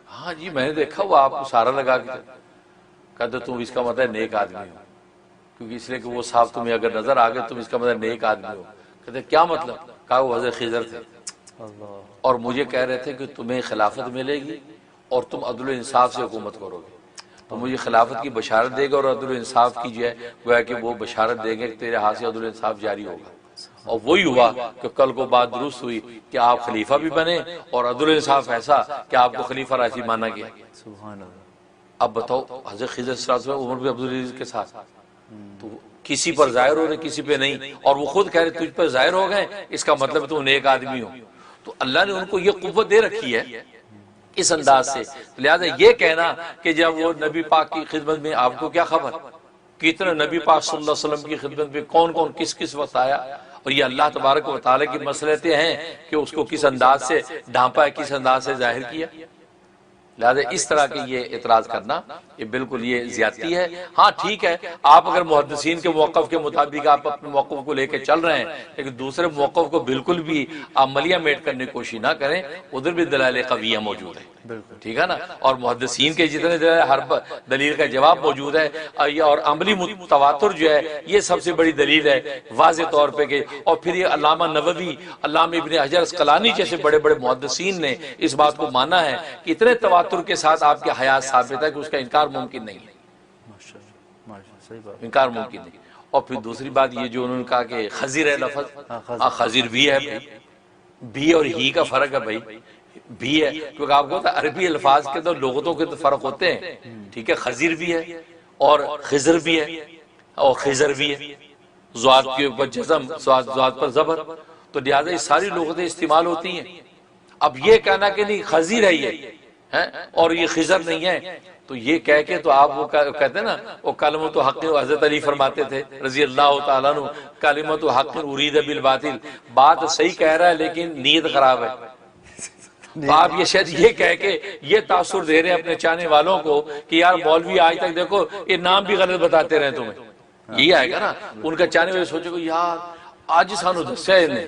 ہاں جی میں نے دیکھا, وہ آپ کو سہارا لگا کے. کہتے تم اس کا مطلب نیک آدمی ہو, کیونکہ اس لیے کہ وہ صاحب تمہیں اگر نظر آ گئے تم اس کا مطلب نیک آدمی ہو. کہتے کیا مطلب؟ کہا وہ حضرت خضر تھے اور مجھے کہہ رہے تھے کہ تمہیں خلافت ملے گی اور تم عدل و انصاف سے حکومت کرو گے. تو مجھے خلافت کی بشارت دے گا اور عدل و انصاف کی جو ہے گویا کہ وہ بشارت دے گے کہ تیرے ہاتھ سے عدل و انصاف جاری ہوگا. اور وہی ہوا کہ کل کو بات درست ہوئی کہ آپ خلیفہ بھی بنے اور عدل و انصاف ایسا کہ آپ کو خلیفہ راشد مانا گیا. اب بتاؤ حضرت خضر صلی اللہ علیہ وسلم عمر بن عبدالعزیز کے ساتھ, تو کسی پر ظاہر ہو رہے کسی پہ نہیں, اور وہ خود کہہ رہے تجھ پر ظاہر ہو گئے, اس کا مطلب تو نیک آدمی ہو. تو اللہ نے ان کو یہ قوت دے رکھی ہے اس انداز سے. لہذا یہ کہنا کہ جب وہ نبی پاک کی خدمت میں, آپ کو کیا خبر کتنا نبی پاک صلی اللہ علیہ وسلم کی خدمت میں کون کون کس وقت آیا, اور یہ اللہ تبارک و تعالیٰ کی مصلحتیں ہیں کہ اس کو کس انداز سے ڈھانپا ہے, کس انداز سے ظاہر کیا. لہذا اس طرح کے یہ اعتراض کرنا یہ بالکل یہ زیادتی ہے. ہاں ٹھیک ہے, آپ اگر محدثین کے موقف کے مطابق آپ اپنے موقف کو لے کے چل رہے ہیں, لیکن دوسرے موقف کو بالکل بھی آپ ملیہ میٹ کرنے کی کوشش نہ کریں, ادھر بھی دلائل قویہ موجود ہے. ٹھیک ہے نا, اور محدثین کے جتنے دلائل ہر دلیل کا جواب موجود ہے, اور عملی تواتر جو ہے یہ سب سے بڑی دلیل ہے واضح طور پہ کہ. اور پھر یہ علامہ نووی, علامہ ابن حجر اسقلانی جیسے بڑے بڑے محدثین نے اس بات کو مانا ہے کہ اتنے تواتر کے ساتھ آپ کے حیات ثابت ہے کہ اس کا انکار ممکن نہیں ہے, انکار ممکن نہیں. اور پھر دوسری بات یہ جو انہوں نے کہا کہ خضر ہے لفظ, خضر بھی ہے, بھی اور ہی کا فرق ہے بھائی, بھی ہے کیونکہ آپ کو عربی الفاظ کے تو لغتوں کے تو فرق ہوتے ہیں. ٹھیک ہے, خضر بھی ہے اور خضر بھی ہے اور خضر بھی ہے, ضاد کے اوپر جزم, ضاد پر زبر, تو لہٰذا یہ ساری لغتیں استعمال ہوتی ہیں. اب یہ کہنا کہ نہیں خضر ہے یہ اور یہ خضر نہیں ہے, تو یہ کہہ کے تو آپ وہ کہتے ہیں نا وہ کلمۃ حق, حضرت علی فرماتے تھے رضی اللہ تعالیٰ عنہ, کلمۃ حق ارید بالباطل, بات صحیح کہہ رہا ہے لیکن نیت خراب ہے. آپ یہ شاید یہ کہہ کے یہ تاثر دے رہے ہیں اپنے چاہنے والوں کو کہ یار مولوی آج تک دیکھو یہ نام بھی غلط بتاتے رہے تمہیں, یہی آئے گا نا. ان کا چاہنے والے سوچے گا یار آج سانو دسیا انہیں,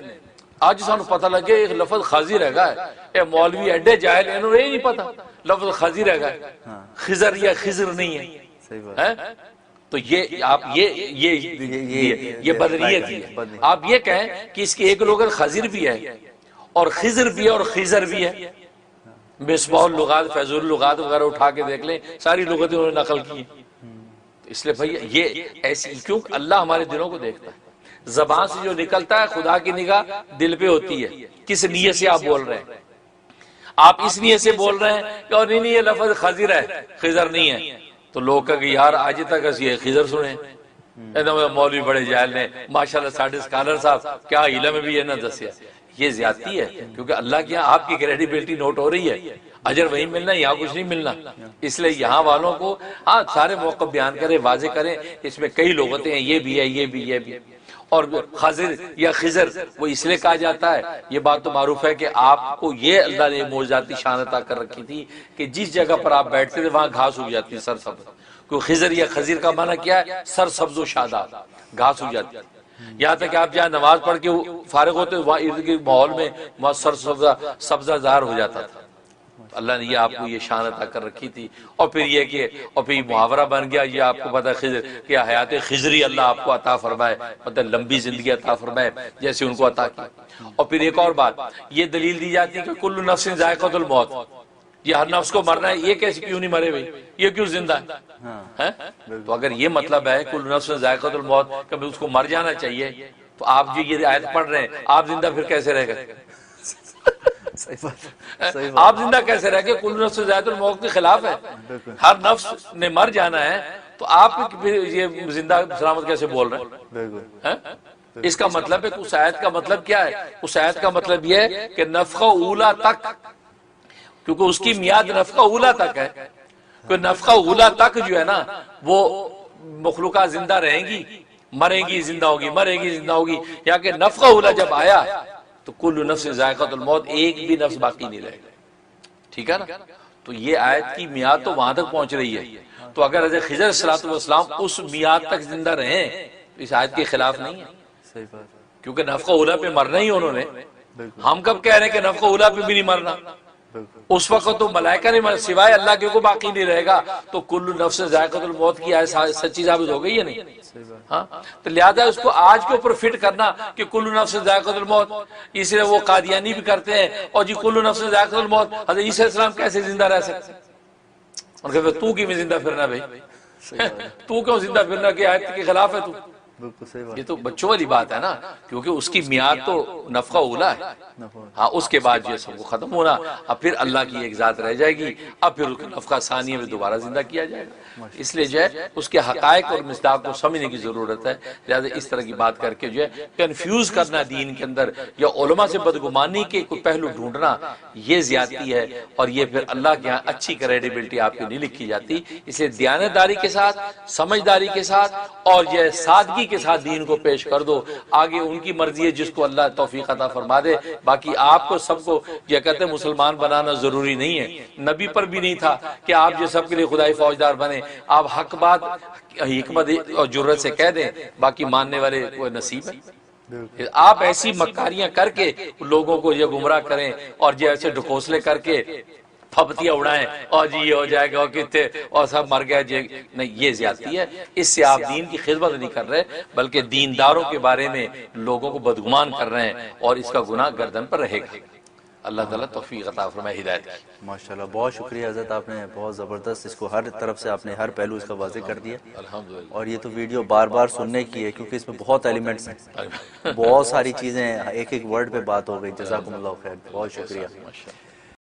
آج سانو پتہ لگے ایک لفظ خضر ہے گا, اے مولوی ایڈے جاہل انہوں نے نہیں پتا لفظ خضر ہے گا, خضر یا خضر نہیں ہے. تو یہ آپ یہ بدریت ہے. آپ یہ کہیں کہ اس کی ایک لغت خضر بھی ہے اور خضر بھی ہے اور خضر بھی ہے. مصباح اللغات, فیض اللغات وغیرہ اٹھا کے دیکھ لیں, ساری لغتیں انہوں نے نقل کی. اس لیے بھائی یہ ایسی, کیوں اللہ ہمارے دلوں کو دیکھتا ہے. زبان سے جو نکلتا ہے خدا کی نگاہ دل پہ ہوتی ہے, کس نیت سے آپ بول رہے ہیں. آپ اس نیت سے بول رہے ہیں کہ اور نہیں یہ لفظ خضر ہے خضر نہیں ہے, تو لوگ کہا کہ یار آج تک یہ خضر سنیں, مولوی بڑے جاہل نے, ماشاءاللہ ساڑھے اسکالر صاحب کیا علم میں بھی یہ نہ دسیا. یہ زیادتی ہے, کیونکہ اللہ کے یہاں آپ کی کریڈیبلٹی نوٹ ہو رہی ہے, اجر وہی ملنا, یہاں کچھ نہیں ملنا. اس لیے یہاں والوں کو ہاں سارے موقف بیان کریں, واضح کریں, اس میں کئی لغتیں ہیں, یہ بھی ہے یہ بھی یہ بھی. اور خضر یا خضر وہ اس لیے کہا جاتا ہے, یہ بات تو معروف ہے کہ آپ کو یہ اللہ نے معجزاتی شان عطا کر رکھی تھی کہ جس جگہ پر آپ بیٹھتے تھے وہاں گھاس اگ جاتی ہے سرسبز. کیونکہ خضر یا خضر کا معنی کیا ہے, سرسبز و شاداب, گھاس اگ جاتی ہے. یہاں تک کہ آپ جہاں نماز پڑھ کے فارغ ہوتے وہاں ارد گرد ماحول میں وہاں سرسبزہ ظاہر ہو جاتا تھا. اللہ نے یہ آپ کو یہ شان عطا کر رکھی تھی. اور پھر یہ کہ اور پھر محاورہ بن گیا یہ آپ کو پتہ خضر کہ حیات خضری اللہ آپ کو عطا فرمائے, مطلب لمبی زندگی عطا فرمائے جیسے ان کو عطا کی. اور پھر ایک اور بات یہ دلیل دی جاتی ہے کہ کل نفس ذائقۃ الموت, یہ ہر نفس کو مرنا ہے, یہ کیسے کیوں نہیں مرے بھائی, یہ کیوں زندہ ہے؟ تو اگر یہ مطلب ہے کل نفس ذائقۃ الموت کبھی اس کو مر جانا چاہیے, تو آپ جو یہ آیت پڑھ رہے ہیں آپ زندہ پھر کیسے رہ گئے؟ آپ زندہ کیسے رہ گئے؟ کل نفس ذائقۃ الموت کے خلاف ہے, ہر نفس نے مر جانا ہے, تو آپ یہ زندہ سلامت کیسے بول رہے ہیں؟ اس کا مطلب ہے اس آیت کا مطلب کیا ہے؟ اس آیت کا مطلب یہ ہے کہ نفخہ اولا تک, کیونکہ اس کی میعاد نفخہ اولا تک ہے, کہ نفخہ اولا تک جو ہے نا وہ مخلوقات زندہ رہیں گی, مریں گی زندہ ہوگی, مریں گی زندہ ہوگی, یا کہ نفخہ اولا جب آیا تو کل نفس ذائقۃ الموت, ایک بھی نفس باقی نہیں رہے گا. ٹھیک ہے نا؟ تو یہ آیت کی میعاد تو وہاں تک پہنچ رہی ہے. تو اگر حضرت خضر علیہ الصلوۃ والسلام اس میعاد تک زندہ رہیں تو اس آیت کے خلاف نہیں ہے, کیونکہ نفخہ اولا پہ مرنا ہی انہوں نے. ہم کب کہہ رہے ہیں کہ نفخہ اولا پہ بھی نہیں مرنا؟ اس وقت تو ملائکہ نہیں مرنا, سوائے اللہ کے کو باقی نہیں رہے گا. تو کل نفس ذائقۃ الموت کی آیت سچی ثابت ہو گئی ہے نہیں؟ ہاں, تو لہذا اس کو آج کے اوپر فٹ کرنا کہ کل نفس ذائقۃ الموت, اس لیے وہ قادیانی بھی کرتے ہیں, اور جی کل نفس ذائقۃ الموت, حضرت عیسیٰ علیہ السلام کیسے زندہ رہ سکتے ہیں؟ اور کہ تو کیوں زندہ پھرنا بھائی, تو کیوں زندہ پھرنا کہ آیت کے خلاف ہے تو؟ یہ تو بچوں والی بات ہے نا, کیونکہ اس کی میعاد تو نفخہ اولا ہے. ہاں, اس کے بعد یہ سب کو ختم ہونا, اب پھر اللہ کی ایک ذات رہ جائے گی, اب پھر نفخہ ثانیہ میں دوبارہ زندہ کیا جائے گا. اس لیے جو ہے اس کے حقائق اور مصداق کو سمجھنے کی ضرورت ہے. لہذا اس طرح کی بات کر کے جو ہے کنفیوز کرنا دین کے اندر یا علماء سے بدگمانی کے کوئی پہلو ڈھونڈنا, یہ زیادتی ہے, اور یہ پھر اللہ کے ہاں اچھی کریڈیبلٹی آپ کی نہیں لکھی جاتی. اس لیے دیانتداری کے ساتھ, سمجھداری کے ساتھ, اور یہ سادگی کے ساتھ دین کو پیش کر دو. آگے ان کی مرضی ہے, جس کو اللہ توفیق عطا فرما دے. باقی آپ کو سب کو یہ کہتے ہیں مسلمان بنانا ضروری نہیں ہے. نبی پر بھی نہیں تھا کہ آپ جو سب کے لیے خدائی فوجدار بنے. آپ حق بات حکمت اور جرت سے کہہ دیں, باقی ماننے والے کو نصیب ہے. آپ ایسی مکاریاں کر کے لوگوں کو یہ گمراہ کریں, اور یہ ایسے ڈھکوسلے کر کے پھپتیاں اڑائیں, اور جی یہ ہو جائے گا, اور کتنے اور سب مر گیا جی, نہیں, یہ زیادتی ہے. اس سے آپ دین کی خدمت نہیں کر رہے, بلکہ دینداروں کے بارے میں لوگوں کو بدگمان کر رہے ہیں, اور اس کا گناہ گردن پر رہے گا. اللہ تعالیٰ توفیق عطا فرمائے, ہدایت کی. ماشاءاللہ, بہت شکریہ حضرت, آپ نے بہت زبردست اس کو ہر طرف سے آپ نے ہر پہلو اس کا واضح کر دیا. الحمدللہ. اور یہ تو ویڈیو بار بار سننے کی ہے, کیونکہ اس میں بہت ایلیمنٹس ہیں, بہت ساری چیزیں, ایک ایک ورڈ پہ بات ہو گئی. جزاکم اللہ خیر, بہت شکریہ.